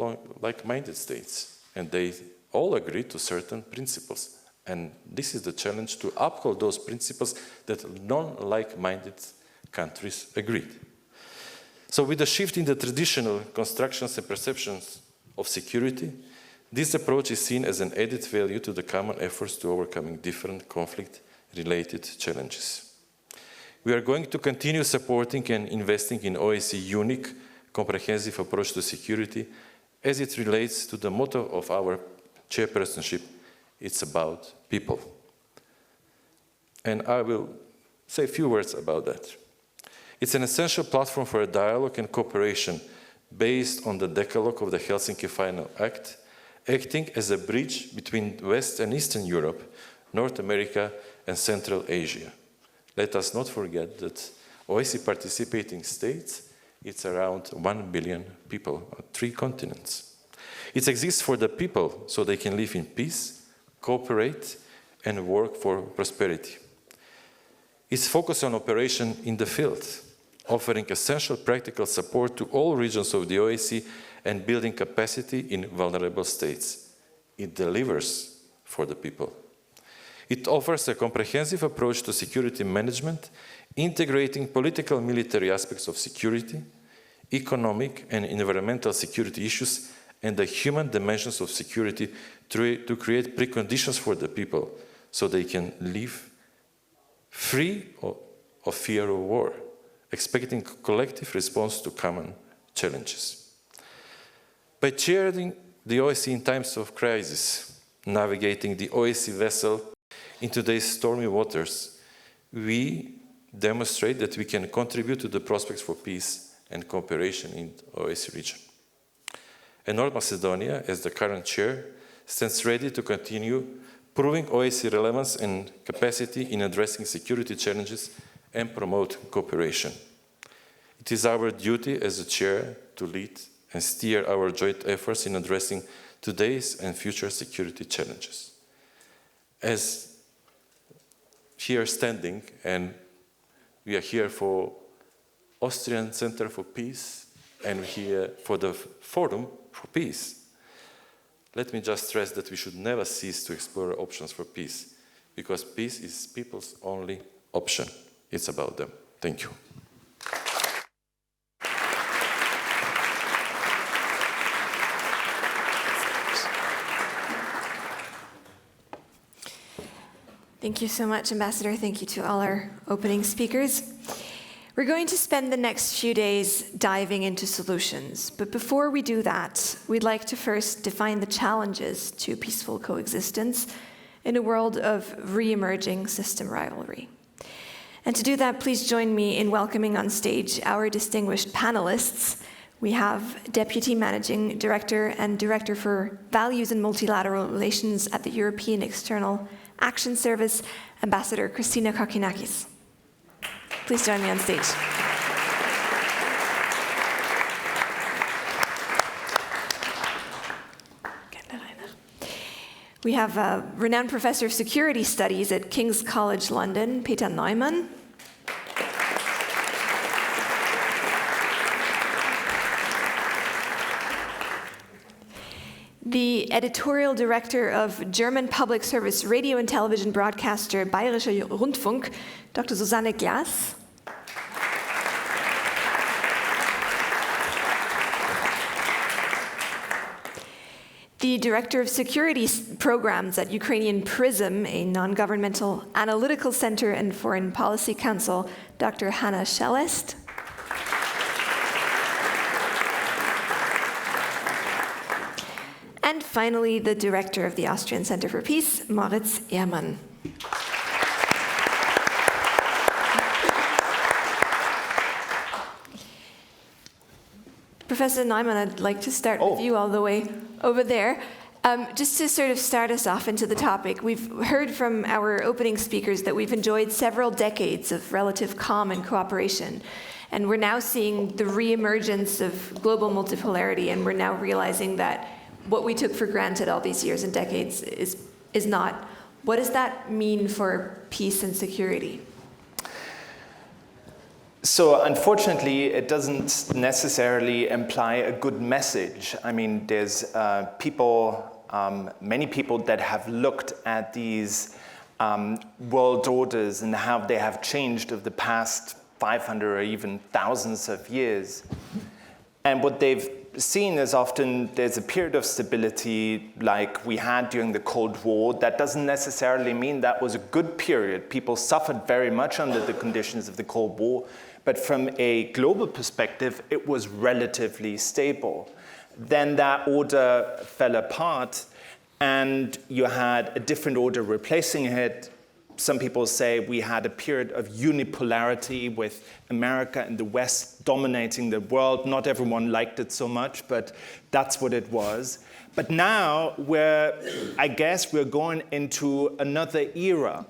like-minded states, and they all agree to certain principles. And this is the challenge, to uphold those principles that non-like-minded countries agreed. So with the shift in the traditional constructions and perceptions of security, this approach is seen as an added value to the common efforts to overcoming different conflict-related challenges. We are going to continue supporting and investing in OSCE unique, comprehensive approach to security as it relates to the motto of our chairpersonship: it's about people. And I will say a few words about that. It's an essential platform for a dialogue and cooperation based on the Decalogue of the Helsinki Final Act, acting as a bridge between West and Eastern Europe, North America, and Central Asia. Let us not forget that OSCE participating states, it's around 1 billion people on 3 continents. It exists for the people so they can live in peace, cooperate, and work for prosperity. It's focused on operation in the field, offering essential practical support to all regions of the OSCE and building capacity in vulnerable states. It delivers for the people. It offers a comprehensive approach to security management, integrating political and military aspects of security, economic and environmental security issues, and the human dimensions of security to create preconditions for the people so they can live free of fear of war, expecting collective response to common challenges. By chairing the OSCE in times of crisis, navigating the OSCE vessel in today's stormy waters, we demonstrate that we can contribute to the prospects for peace and cooperation in the OSCE region. And North Macedonia, as the current chair, stands ready to continue proving OSCE relevance and capacity in addressing security challenges and promote cooperation. It is our duty as a chair to lead and steer our joint efforts in addressing today's and future security challenges. As here standing, and we are here for Austrian Center for Peace, and we're here for the Forum for Peace. Let me just stress that we should never cease to explore options for peace, because peace is people's only option. It's about them. Thank you. Thank you so much, Ambassador. Thank you to all our opening speakers. We're going to spend the next few days diving into solutions. But before we do that, we'd like to first define the challenges to peaceful coexistence in a world of re-emerging system rivalry. And to do that, please join me in welcoming on stage our distinguished panelists. We have Deputy Managing Director and Director for Values and Multilateral Relations at the European External Action Service, Ambassador Christina Kokkinakis. Please join me on stage. We have a renowned professor of security studies at King's College London, Peter Neumann. The editorial director of German public service radio and television broadcaster Bayerischer Rundfunk, Dr. Susanne Glas. The director of security programs at Ukrainian PRISM, a non-governmental analytical center and foreign policy council, Dr. Hanna Schellest. And finally, the director of the Austrian Center for Peace, Moritz Ehrmann. Professor Neumann, I'd like to start with you all the way over there. Just to sort of start us off into the topic, we've heard from our opening speakers that we've enjoyed several decades of relative calm and cooperation. And we're now seeing the re-emergence of global multipolarity, and we're now realizing that what we took for granted all these years and decades is not. What does that mean for peace and security? So unfortunately, it doesn't necessarily imply a good message. I mean, there's many people that have looked at these world orders and how they have changed over the past 500 or even thousands of years. And what they've seen is often there's a period of stability like we had during the Cold War. That doesn't necessarily mean that was a good period. People suffered very much under the conditions of the Cold War, but from a global perspective, it was relatively stable. Then that order fell apart, and you had a different order replacing it. Some people say we had a period of unipolarity with America and the West dominating the world. Not everyone liked it so much, but that's what it was. But now I guess we're going into another era.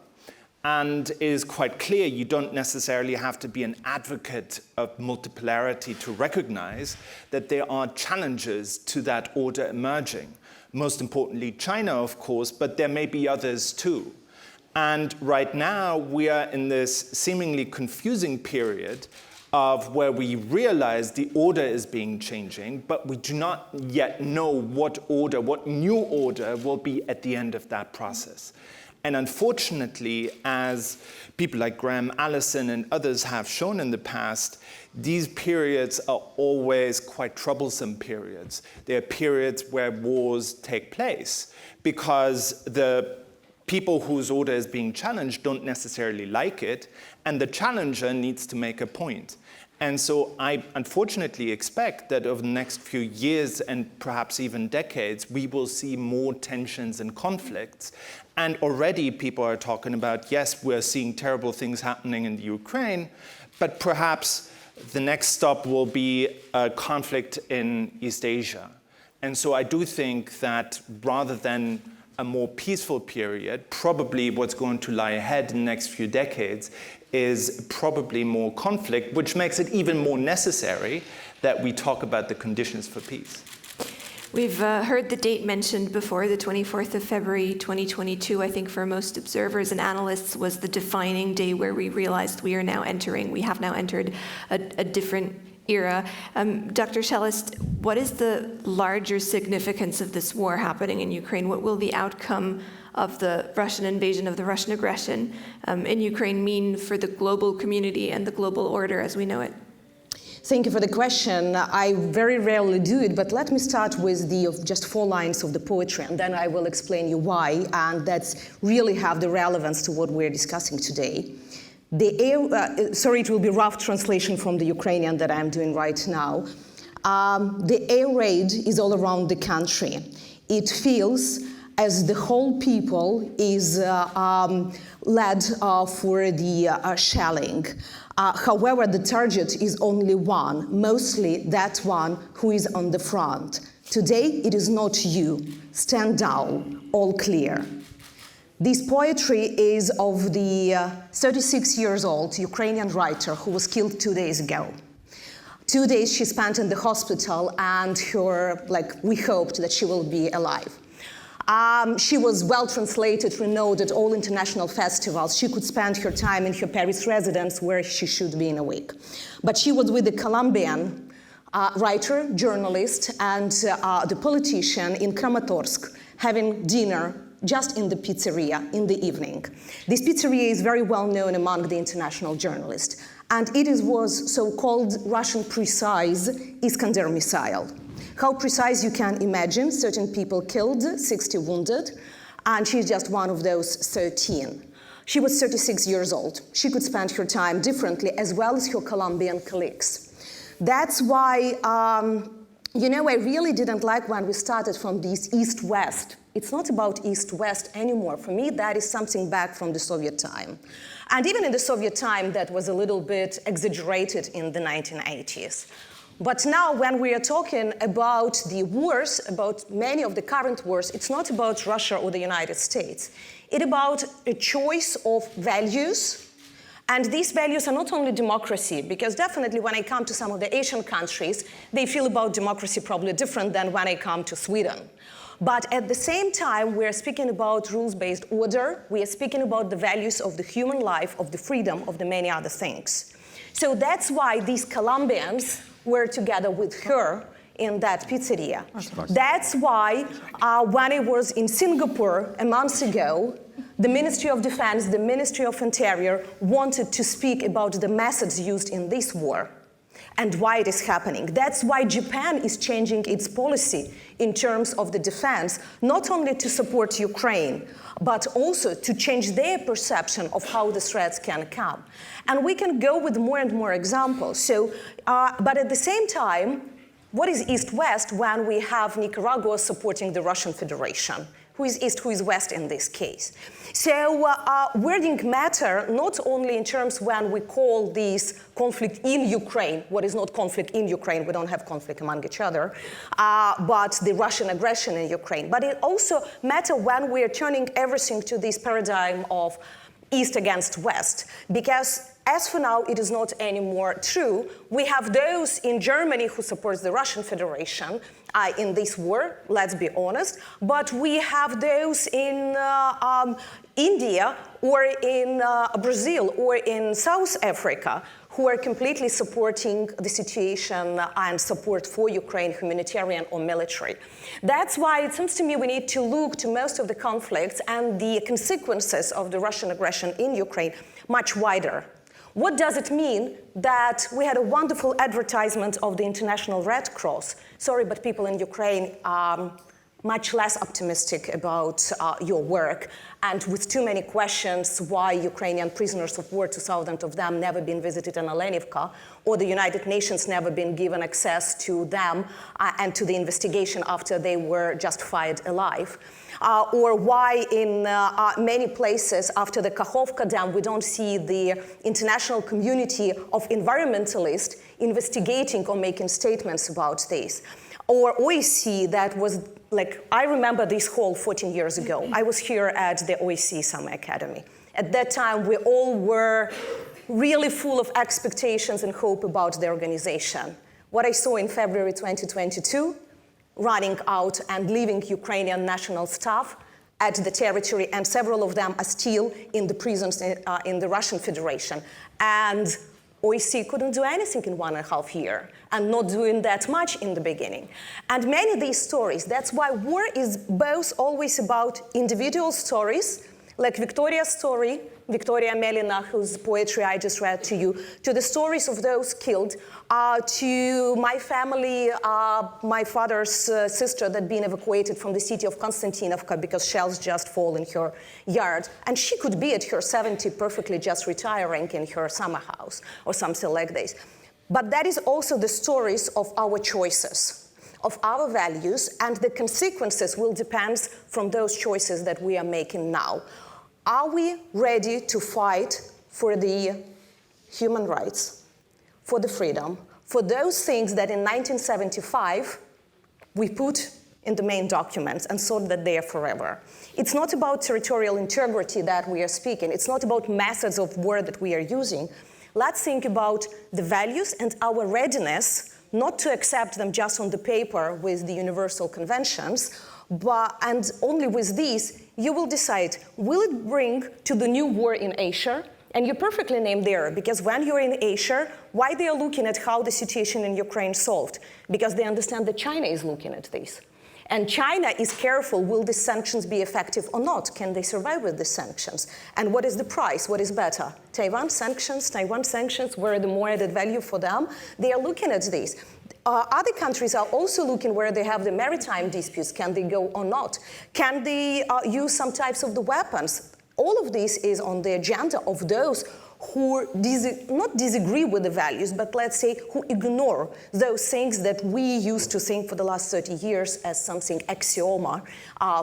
And it is quite clear you don't necessarily have to be an advocate of multipolarity to recognize that there are challenges to that order emerging. Most importantly, China, of course, but there may be others too. And right now, we are in this seemingly confusing period of where we realize the order is changing, but we do not yet know what new order will be at the end of that process. And unfortunately, as people like Graham Allison and others have shown in the past, these periods are always quite troublesome periods. They are periods where wars take place because the people whose order is being challenged don't necessarily like it, and the challenger needs to make a point. And so I unfortunately expect that over the next few years and perhaps even decades, we will see more tensions and conflicts. And already people are talking about, yes, we're seeing terrible things happening in the Ukraine, but perhaps the next stop will be a conflict in East Asia. And so I do think that rather than a more peaceful period, probably what's going to lie ahead in the next few decades is probably more conflict, which makes it even more necessary that we talk about the conditions for peace. We've heard the date mentioned before, the 24th of February 2022, I think for most observers and analysts was the defining day where we realized we have now entered a different era. Dr. Schellest, what is the larger significance of this war happening in Ukraine? What will the outcome of the Russian invasion, of the Russian aggression in Ukraine mean for the global community and the global order as we know it? Thank you for the question. I very rarely do it, but let me start with just 4 lines of the poetry, and then I will explain you why, and that's really have the relevance to what we're discussing today. Sorry, it will be rough translation from the Ukrainian that I'm doing right now. The air raid is all around the country. It feels as the whole people is led for the shelling. However, the target is only one, mostly that one who is on the front. Today, it is not you. Stand down, all clear. This poetry is of the 36-year-old Ukrainian writer who was killed 2 days ago. 2 days she spent in the hospital, and we hoped that she will be alive. She was well translated, renowned at all international festivals. She could spend her time in her Paris residence where she should be in a week. But she was with the Colombian writer, journalist, and the politician in Kramatorsk having dinner just in the pizzeria in the evening. This pizzeria is very well known among the international journalists, and it was so-called Russian precise Iskander missile. How precise you can imagine, certain people killed, 60 wounded, and she's just one of those 13. She was 36 years old. She could spend her time differently, as well as her Colombian colleagues. That's why, I really didn't like when we started from this East-West. It's not about East-West anymore. For me, that is something back from the Soviet time. And even in the Soviet time, that was a little bit exaggerated in the 1980s. But now, when we are talking about the wars, about many of the current wars, it's not about Russia or the United States. It's about a choice of values. And these values are not only democracy, because definitely when I come to some of the Asian countries, they feel about democracy probably different than when I come to Sweden. But at the same time, we're speaking about rules-based order. We are speaking about the values of the human life, of the freedom, of the many other things. So that's why these Colombians were together with her in that pizzeria. That's why when I was in Singapore a month ago, the Ministry of Defense, the Ministry of Interior wanted to speak about the methods used in this war and why it is happening. That's why Japan is changing its policy in terms of the defense, not only to support Ukraine, but also to change their perception of how the threats can come. And we can go with more and more examples. So, but at the same time, what is East-West when we have Nicaragua supporting the Russian Federation? Who is East, who is West in this case? So wording matter not only in terms when we call this conflict in Ukraine, what is not conflict in Ukraine, we don't have conflict among each other, but the Russian aggression in Ukraine. But it also matters when we are turning everything to this paradigm of East against West, because as for now, it is not anymore true. We have those in Germany who supports the Russian Federation in this war, let's be honest, but we have those in India or in Brazil or in South Africa who are completely supporting the situation and support for Ukraine, humanitarian or military. That's why it seems to me we need to look to most of the conflicts and the consequences of the Russian aggression in Ukraine much wider. What does it mean that we had a wonderful advertisement of the International Red Cross? Sorry, but people in Ukraine are much less optimistic about your work, and with too many questions why Ukrainian prisoners of war, 2,000 of them, never been visited in Olenivka, or the United Nations never been given access to them and to the investigation after they were just fired alive. Or why in many places after the Kakhovka dam we don't see the international community of environmentalists investigating or making statements about this. Or OSCE that was like, I remember this hall 14 years ago. I was here at the OSCE Summer Academy. At that time, we all were really full of expectations and hope about the organization. What I saw in February 2022, running out and leaving Ukrainian national staff at the territory, and several of them are still in the prisons in the Russian Federation. And OSCE couldn't do anything in 1.5 years, and not doing that much in the beginning. And many of these stories, that's why war is both always about individual stories, like Victoria's story, Victoria Melina, whose poetry I just read to you, to the stories of those killed, to my family, my father's sister that been evacuated from the city of Konstantinovka because shells just fall in her yard. And she could be at her 70 perfectly just retiring in her summer house or something like this. But that is also the stories of our choices, of our values, and the consequences will depend from those choices that we are making now. Are we ready to fight for the human rights, for the freedom, for those things that in 1975 we put in the main documents and thought that they are forever? It's not about territorial integrity that we are speaking. It's not about methods of war that we are using. Let's think about the values and our readiness not to accept them just on the paper with the universal conventions, and only with these, you will decide, will it bring to the new war in Asia? And you perfectly named there, because when you're in Asia, why they are looking at how the situation in Ukraine solved? Because they understand that China is looking at this. And China is careful, will the sanctions be effective or not? Can they survive with the sanctions? And what is the price? What is better? Taiwan sanctions, where the more added value for them? They are looking at this. Other countries are also looking where they have the maritime disputes. Can they go or not? Can they use some types of the weapons? All of this is on the agenda of those who not disagree with the values, but let's say who ignore those things that we used to think for the last 30 years as something axioma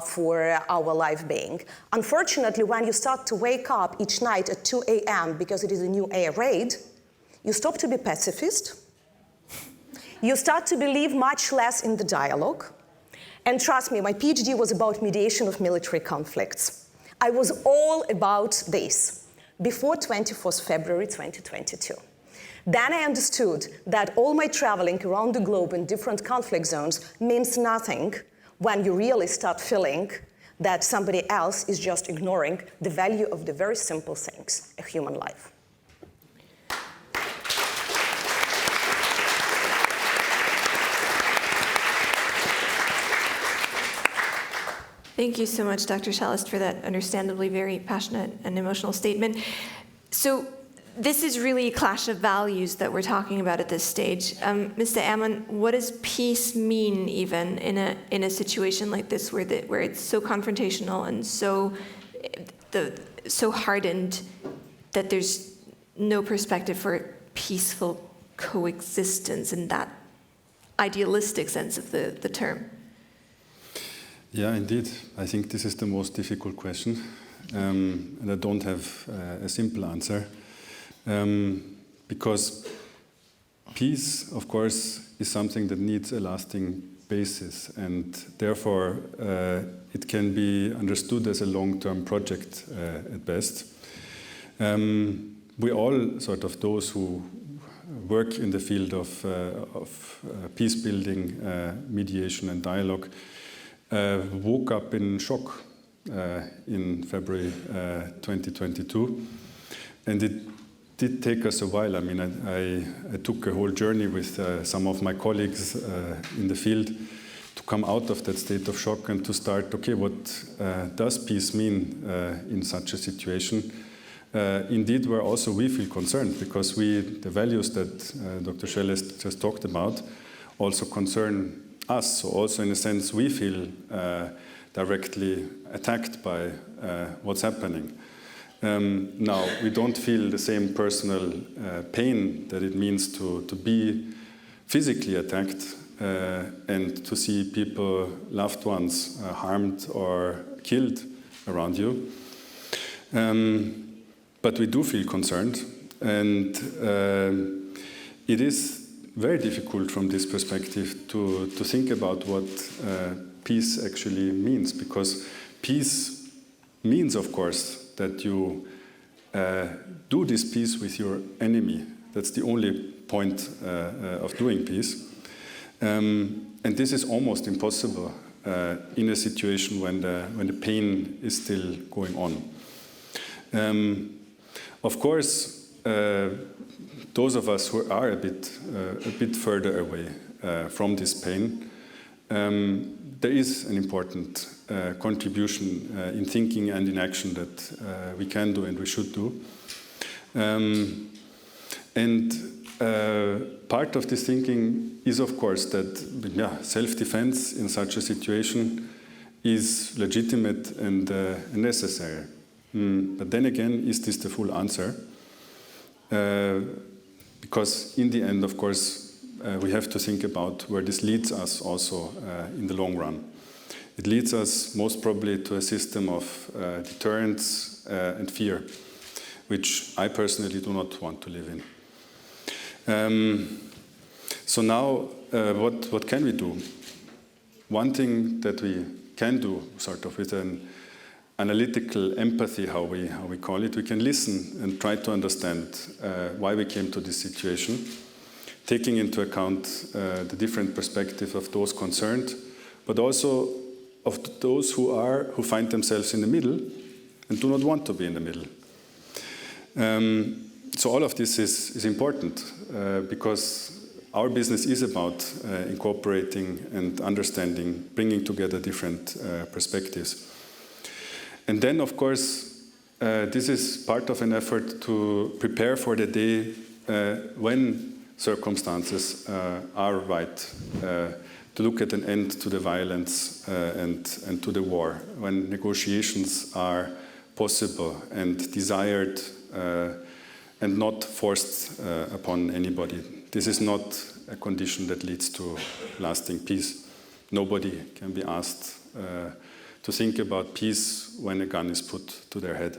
for our life being. Unfortunately, when you start to wake up each night at 2 a.m. because it is a new air raid, you stop to be pacifist. You start to believe much less in the dialogue. And trust me, my PhD was about mediation of military conflicts. I was all about this before 24th February 2022. Then I understood that all my traveling around the globe in different conflict zones means nothing when you really start feeling that somebody else is just ignoring the value of the very simple things, a human life. Thank you so much, Dr. Shalist, for that understandably very passionate and emotional statement. So this is really a clash of values that we're talking about at this stage. Mr. Ammon, what does peace mean even in a situation like this where it's so confrontational and so hardened that there's no perspective for peaceful coexistence in that idealistic sense of the term? Yeah, indeed. I think this is the most difficult question, and I don't have a simple answer, because peace, of course, is something that needs a lasting basis, and therefore it can be understood as a long-term project at best. We all, sort of those who work in the field of peace building, mediation and dialogue, woke up in shock in February 2022, and it did take us a while. I mean, I took a whole journey with some of my colleagues in the field to come out of that state of shock and to start, okay, what does peace mean in such a situation? Indeed, where also we feel concerned, because the values that Dr. Schelles just talked about also concern us. So also in a sense, we feel directly attacked by what's happening. Now, we don't feel the same personal pain that it means to be physically attacked and to see people, loved ones, harmed or killed around you. But we do feel concerned, and it is very difficult from this perspective to think about what peace actually means, because peace means, of course, that you do this peace with your enemy. That's the only point of doing peace. And this is almost impossible in a situation when the pain is still going on. Of course, those of us who are a bit further away from this pain, there is an important contribution in thinking and in action that we can do and we should do. And part of this thinking is, of course, that self-defense in such a situation is legitimate and necessary. But then again, is this the full answer? Because in the end, of course, we have to think about where this leads us also in the long run. It leads us most probably to a system of deterrence and fear, which I personally do not want to live in. So now, what can we do? One thing that we can do, sort of with an analytical empathy, how we call it, we can listen and try to understand why we came to this situation, taking into account the different perspective of those concerned, but also of those who find themselves in the middle and do not want to be in the middle. So all of this is important because our business is about incorporating and understanding, bringing together different perspectives. And then, of course, this is part of an effort to prepare for the day when circumstances are right, to look at an end to the violence and to the war, when negotiations are possible and desired and not forced upon anybody. This is not a condition that leads to lasting peace. Nobody can be asked to think about peace when a gun is put to their head.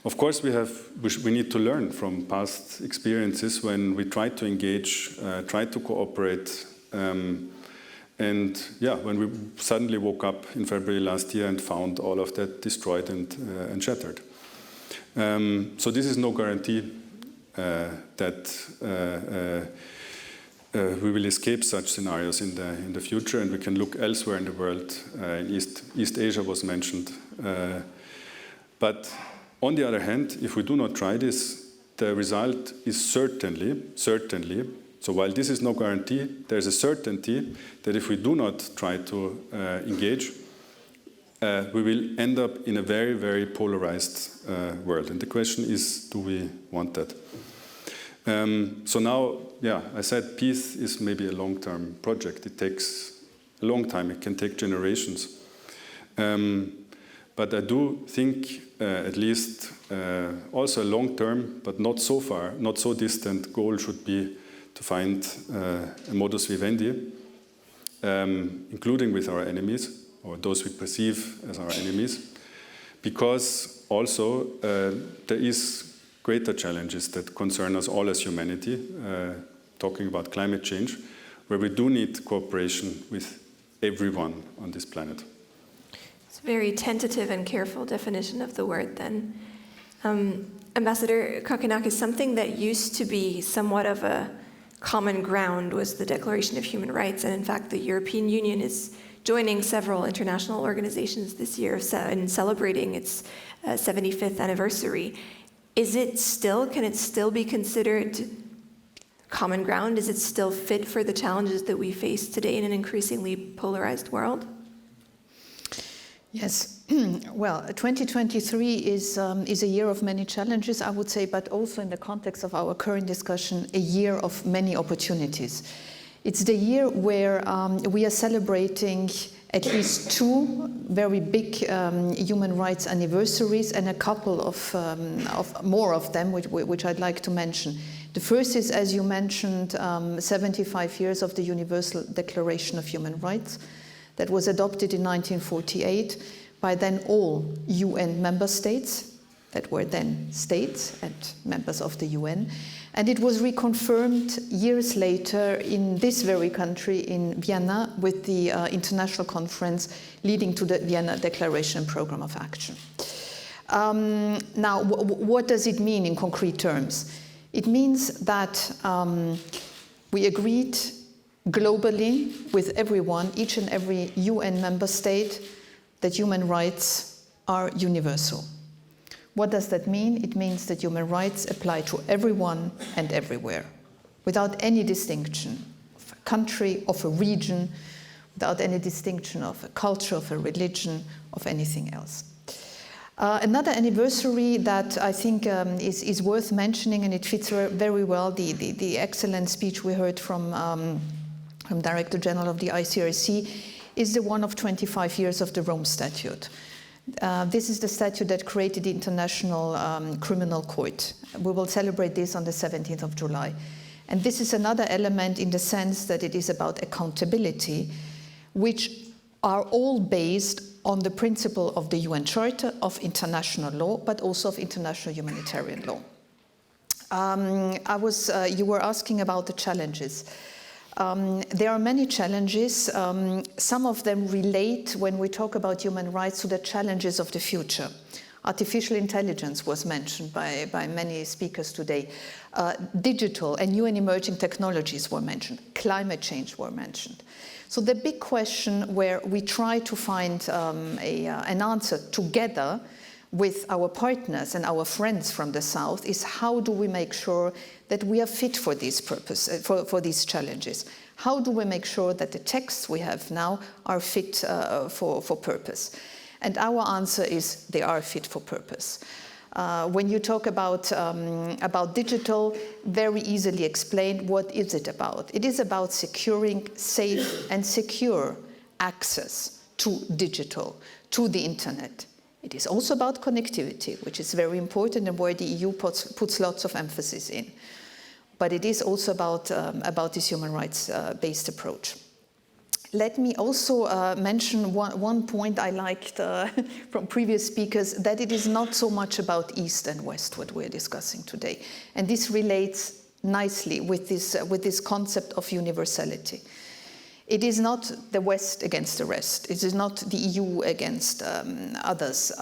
Of course, we need to learn from past experiences when we tried to engage, tried to cooperate, and when we suddenly woke up in February last year and found all of that destroyed and shattered. So this is no guarantee that we will escape such scenarios in the future, and we can look elsewhere in the world. East Asia was mentioned. But on the other hand, if we do not try this, the result is certainly, so while this is no guarantee, there's a certainty that if we do not try to engage, we will end up in a very, very polarized world. And the question is, do we want that? So now, I said peace is maybe a long-term project. It takes a long time. It can take generations. But I do think at least also a long-term, but not so far, not so distant goal should be to find a modus vivendi, including with our enemies, or those we perceive as our enemies, because also there is greater challenges that concern us all as humanity, talking about climate change, where we do need cooperation with everyone on this planet. It's a very tentative and careful definition of the word then. Ambassador Kokkinakis, something that used to be somewhat of a common ground was the Declaration of Human Rights, and in fact the European Union is joining several international organizations this year in celebrating its 75th anniversary. can it still be considered common ground? Is it still fit for the challenges that we face today in an increasingly polarized world? Yes. Well, 2023 is a year of many challenges, I would say, but also in the context of our current discussion, a year of many opportunities. It's the year where we are celebrating at least two very big human rights anniversaries and a couple of more of them, which I'd like to mention. The first is, as you mentioned, 75 years of the Universal Declaration of Human Rights that was adopted in 1948 by then all UN member states that were then states and members of the UN. And it was reconfirmed years later in this very country, in Vienna, with the international conference leading to the Vienna Declaration Programme of Action. Now, what does it mean in concrete terms? It means that we agreed globally with everyone, each and every UN member state, that human rights are universal. What does that mean? It means that human rights apply to everyone and everywhere, without any distinction of a country, of a region, without any distinction of a culture, of a religion, of anything else. Another anniversary that I think is worth mentioning, and it fits very well the excellent speech we heard from Director General of the ICRC, is the one of 25 years of the Rome Statute. This is the statute that created the International Criminal Court. We will celebrate this on the 17th of July. And this is another element in the sense that it is about accountability, which are all based on the principle of the UN Charter of international law, but also of international humanitarian law. You were asking about the challenges. There are many challenges. Some of them relate, when we talk about human rights, to the challenges of the future. Artificial intelligence was mentioned by many speakers today. Digital and new and emerging technologies were mentioned. Climate change were mentioned. So the big question where we try to find an answer together with our partners and our friends from the South is how do we make sure that we are fit for these for these challenges? How do we make sure that the texts we have now are fit for purpose? And our answer is they are fit for purpose. When you talk about digital, very easily explained, what is it about? It is about securing safe and secure access to digital, to the internet. It is also about connectivity, which is very important and where the EU puts lots of emphasis in. But it is also about this human rights-based approach. Let me also mention one point I liked from previous speakers, that it is not so much about East and West, what we're discussing today. And this relates nicely with this concept of universality. It is not the West against the rest. It is not the EU against others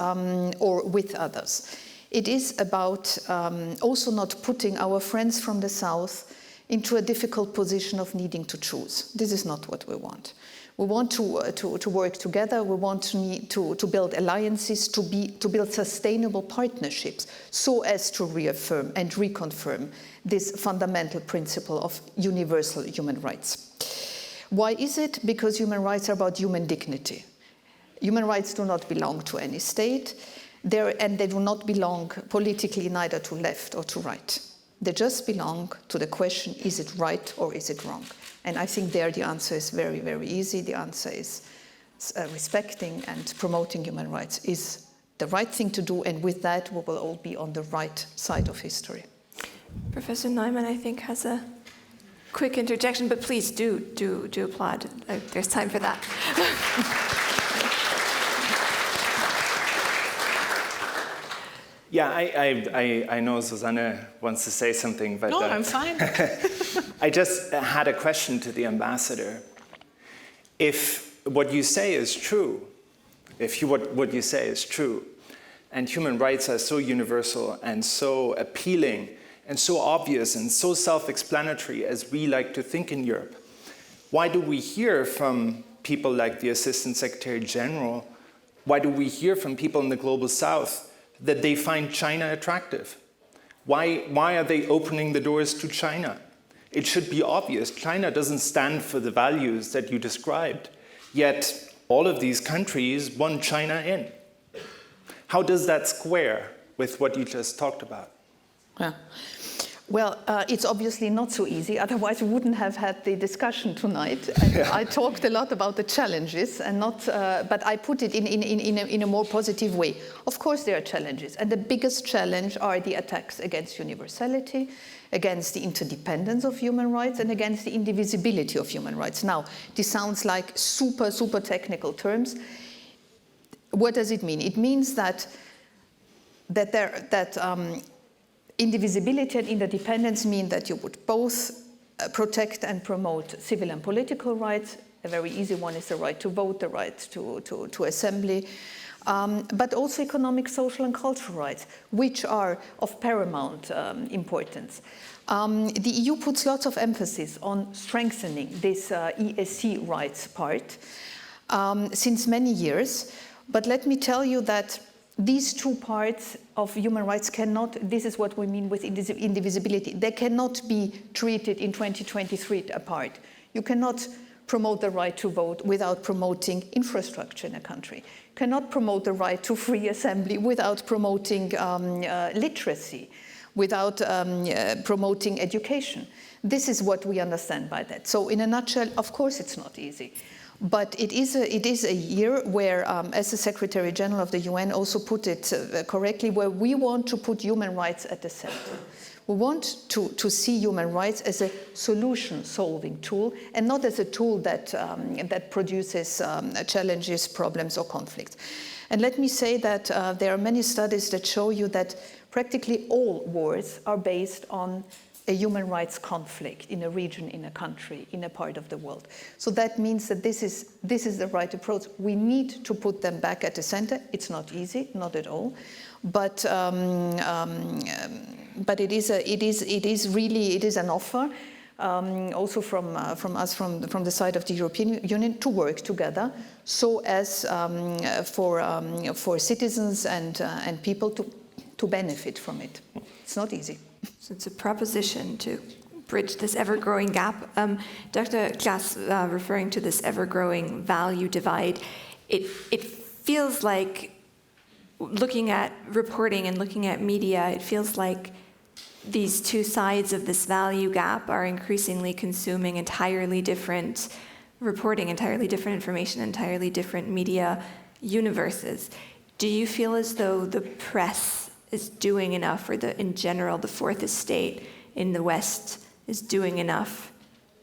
or with others. It is about also not putting our friends from the South into a difficult position of needing to choose. This is not what we want. We want to work together. We want to build alliances, to build sustainable partnerships so as to reaffirm and reconfirm this fundamental principle of universal human rights. Why is it? Because human rights are about human dignity. Human rights do not belong to any state, and they do not belong politically neither to left or to right. They just belong to the question, is it right or is it wrong? And I think there the answer is very, very easy. The answer is respecting and promoting human rights is the right thing to do, and with that we will all be on the right side of history. Professor Neumann, I think, has a quick interjection, but please do applaud. There's time for that. Yeah, I know Susanne wants to say something, but no, I'm fine. I just had a question to the ambassador. If what you say is true, what you say is true, and human rights are so universal and so appealing and so obvious and so self-explanatory as we like to think in Europe, why do we hear from people like the Assistant Secretary General, why do we hear from people in the Global South that they find China attractive? Why are they opening the doors to China? It should be obvious. China doesn't stand for the values that you described, yet all of these countries want China in. How does that square with what you just talked about? Yeah. Well, it's obviously not so easy, otherwise we wouldn't have had the discussion tonight. And I talked a lot about the challenges, and but I put it in a more positive way. Of course there are challenges, and the biggest challenge are the attacks against universality, against the interdependence of human rights, and against the indivisibility of human rights. Now, this sounds like super technical terms. What does it mean? It means that indivisibility and interdependence mean that you would both protect and promote civil and political rights. A very easy one is the right to vote, the right to assembly, but also economic, social and cultural rights, which are of paramount importance. The EU puts lots of emphasis on strengthening this ESC rights part since many years, but let me tell you that these two parts of human rights cannot, this is what we mean with indivisibility, they cannot be treated in 2023 apart. You cannot promote the right to vote without promoting infrastructure in a country. You cannot promote the right to free assembly without promoting literacy, without promoting education. This is what we understand by that. So in a nutshell, of course it's not easy. But it is a year where, as the Secretary General of the UN also put it correctly, where we want to put human rights at the center. We want to see human rights as a solution-solving tool and not as a tool that produces challenges, problems, or conflicts. And let me say that there are many studies that show you that practically all wars are based on a human rights conflict in a region, in a country, in a part of the world. So that means that this is the right approach. We need to put them back at the center. It's not easy, not at all, but it is really an offer, also from us, from the side of the European Union, to work together, so as for citizens and people to benefit from it. It's not easy. So it's a proposition to bridge this ever-growing gap. Dr. Klaas, referring to this ever-growing value divide, it feels like, looking at reporting and looking at media, it feels like these two sides of this value gap are increasingly consuming entirely different reporting, entirely different information, entirely different media universes. Do you feel as though the press is doing enough, or in general, the fourth estate in the West is doing enough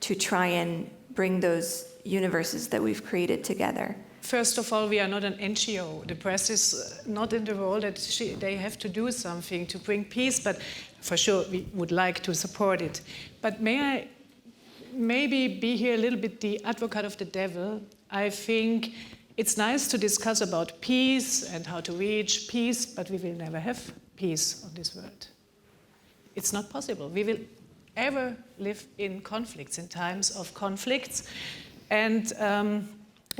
to try and bring those universes that we've created together? First of all, we are not an NGO. The press is not in the role that they have to do something to bring peace, but for sure we would like to support it. But may I maybe be here a little bit the advocate of the devil? I think it's nice to discuss about peace and how to reach peace, but we will never have peace on this world. It's not possible. We will ever live in conflicts, in times of conflicts. And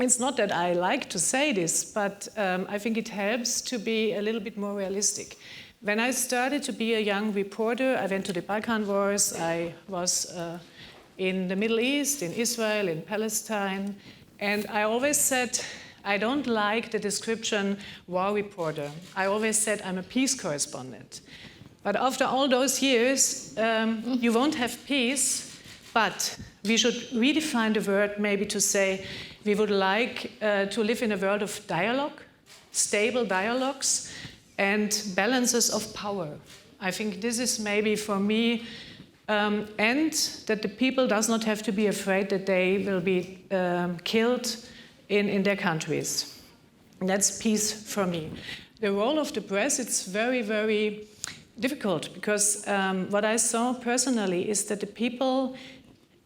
it's not that I like to say this, but I think it helps to be a little bit more realistic. When I started to be a young reporter, I went to the Balkan Wars. I was in the Middle East, in Israel, in Palestine. And I always said, I don't like the description war reporter. I always said I'm a peace correspondent. But after all those years, you won't have peace, but we should redefine the word maybe to say we would like to live in a world of dialogue, stable dialogues, and balances of power. I think this is maybe for me, and that the people does not have to be afraid that they will be killed in their countries. And that's peace for me. The role of the press, it's very, very difficult, because what I saw personally is that the people,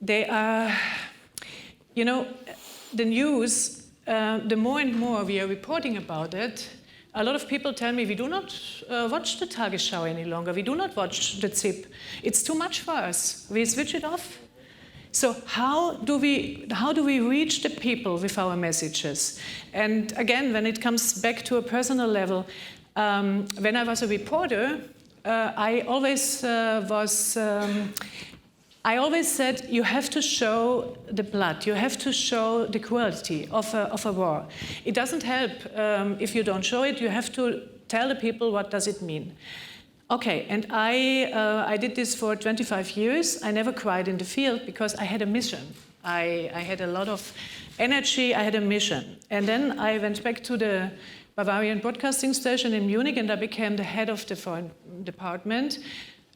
they are, the news, the more and more we are reporting about it, a lot of people tell me we do not watch the Tagesschau any longer, we do not watch the ZIP. It's too much for us, we switch it off. So how do we reach the people with our messages? And again, when it comes back to a personal level, when I was a reporter, I always I always said you have to show the blood, you have to show the cruelty of a war. It doesn't help if you don't show it, you have to tell the people what does it mean. Okay, and I did this for 25 years. I never cried in the field because I had a mission. I had a lot of energy, I had a mission. And then I went back to the Bavarian Broadcasting Station in Munich and I became the head of the foreign department.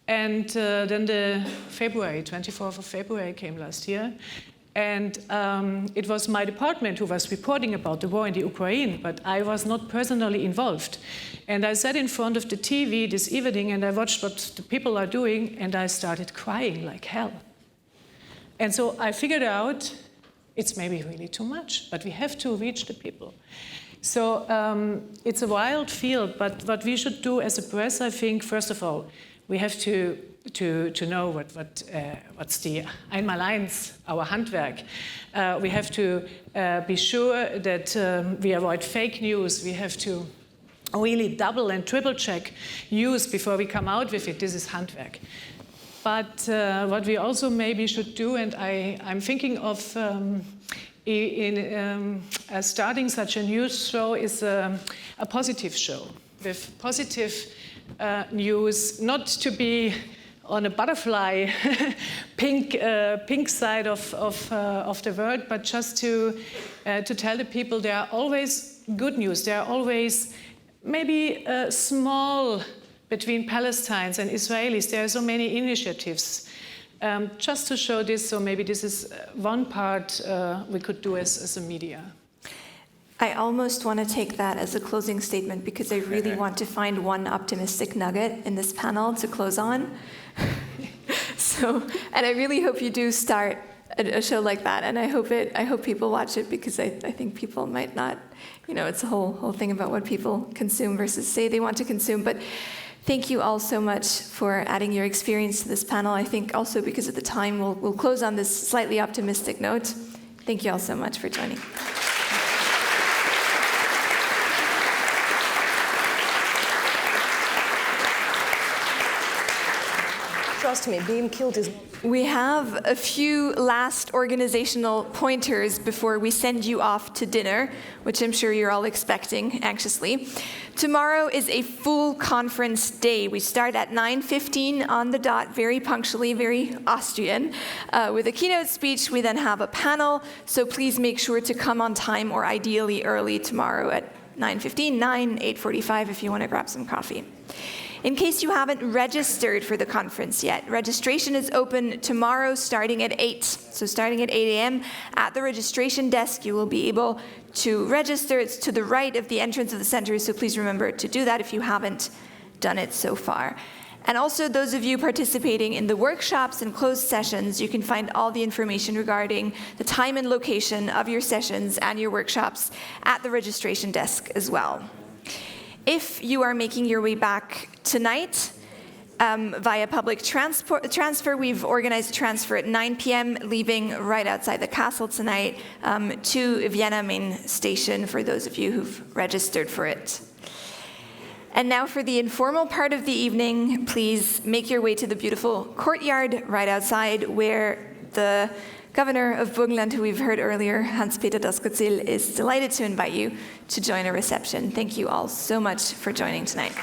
And then the 24th of February came last year. And it was my department who was reporting about the war in the Ukraine, but I was not personally involved. And I sat in front of the TV this evening and I watched what the people are doing and I started crying like hell. And so I figured out it's maybe really too much, but we have to reach the people. So it's a wild field, but what we should do as a press, I think, first of all, we have to know what's the Einmaleins, our Handwerk. We have to be sure that we avoid fake news. We have to really double and triple check news before we come out with it. This is Handwerk. But what we also maybe should do, and I'm thinking of starting such a news show, is a positive show with positive news, not to be on a butterfly pink side of the world, but just to tell the people there are always good news. There are always maybe small between Palestinians and Israelis. There are so many initiatives. Just to show this, so maybe this is one part we could do as a media. I almost want to take that as a closing statement because I really want to find one optimistic nugget in this panel to close on. And I really hope you do start a show like that, and I hope people watch it because I think people might not, it's a whole thing about what people consume versus say they want to consume. But thank you all so much for adding your experience to this panel. I think also because of the time, we'll close on this slightly optimistic note. Thank you all so much for joining. Trust me, being killed is... We have a few last organizational pointers before we send you off to dinner, which I'm sure you're all expecting anxiously. Tomorrow is a full conference day. We start at 9:15 on the dot, very punctually, very Austrian, with a keynote speech. We then have a panel, so please make sure to come on time or ideally early tomorrow at 9:15, 8:45 if you want to grab some coffee. In case you haven't registered for the conference yet, registration is open tomorrow starting at 8. So starting at 8 a.m. at the registration desk, you will be able to register. It's to the right of the entrance of the center, so please remember to do that if you haven't done it so far. And also those of you participating in the workshops and closed sessions, you can find all the information regarding the time and location of your sessions and your workshops at the registration desk as well. If you are making your way back tonight via public transfer, we've organized a transfer at 9 p.m., leaving right outside the castle tonight to Vienna main station for those of you who've registered for it. And now for the informal part of the evening, please make your way to the beautiful courtyard right outside where the Governor of Burgenland, who we've heard earlier, Hans-Peter Doskozil, is delighted to invite you to join a reception. Thank you all so much for joining tonight.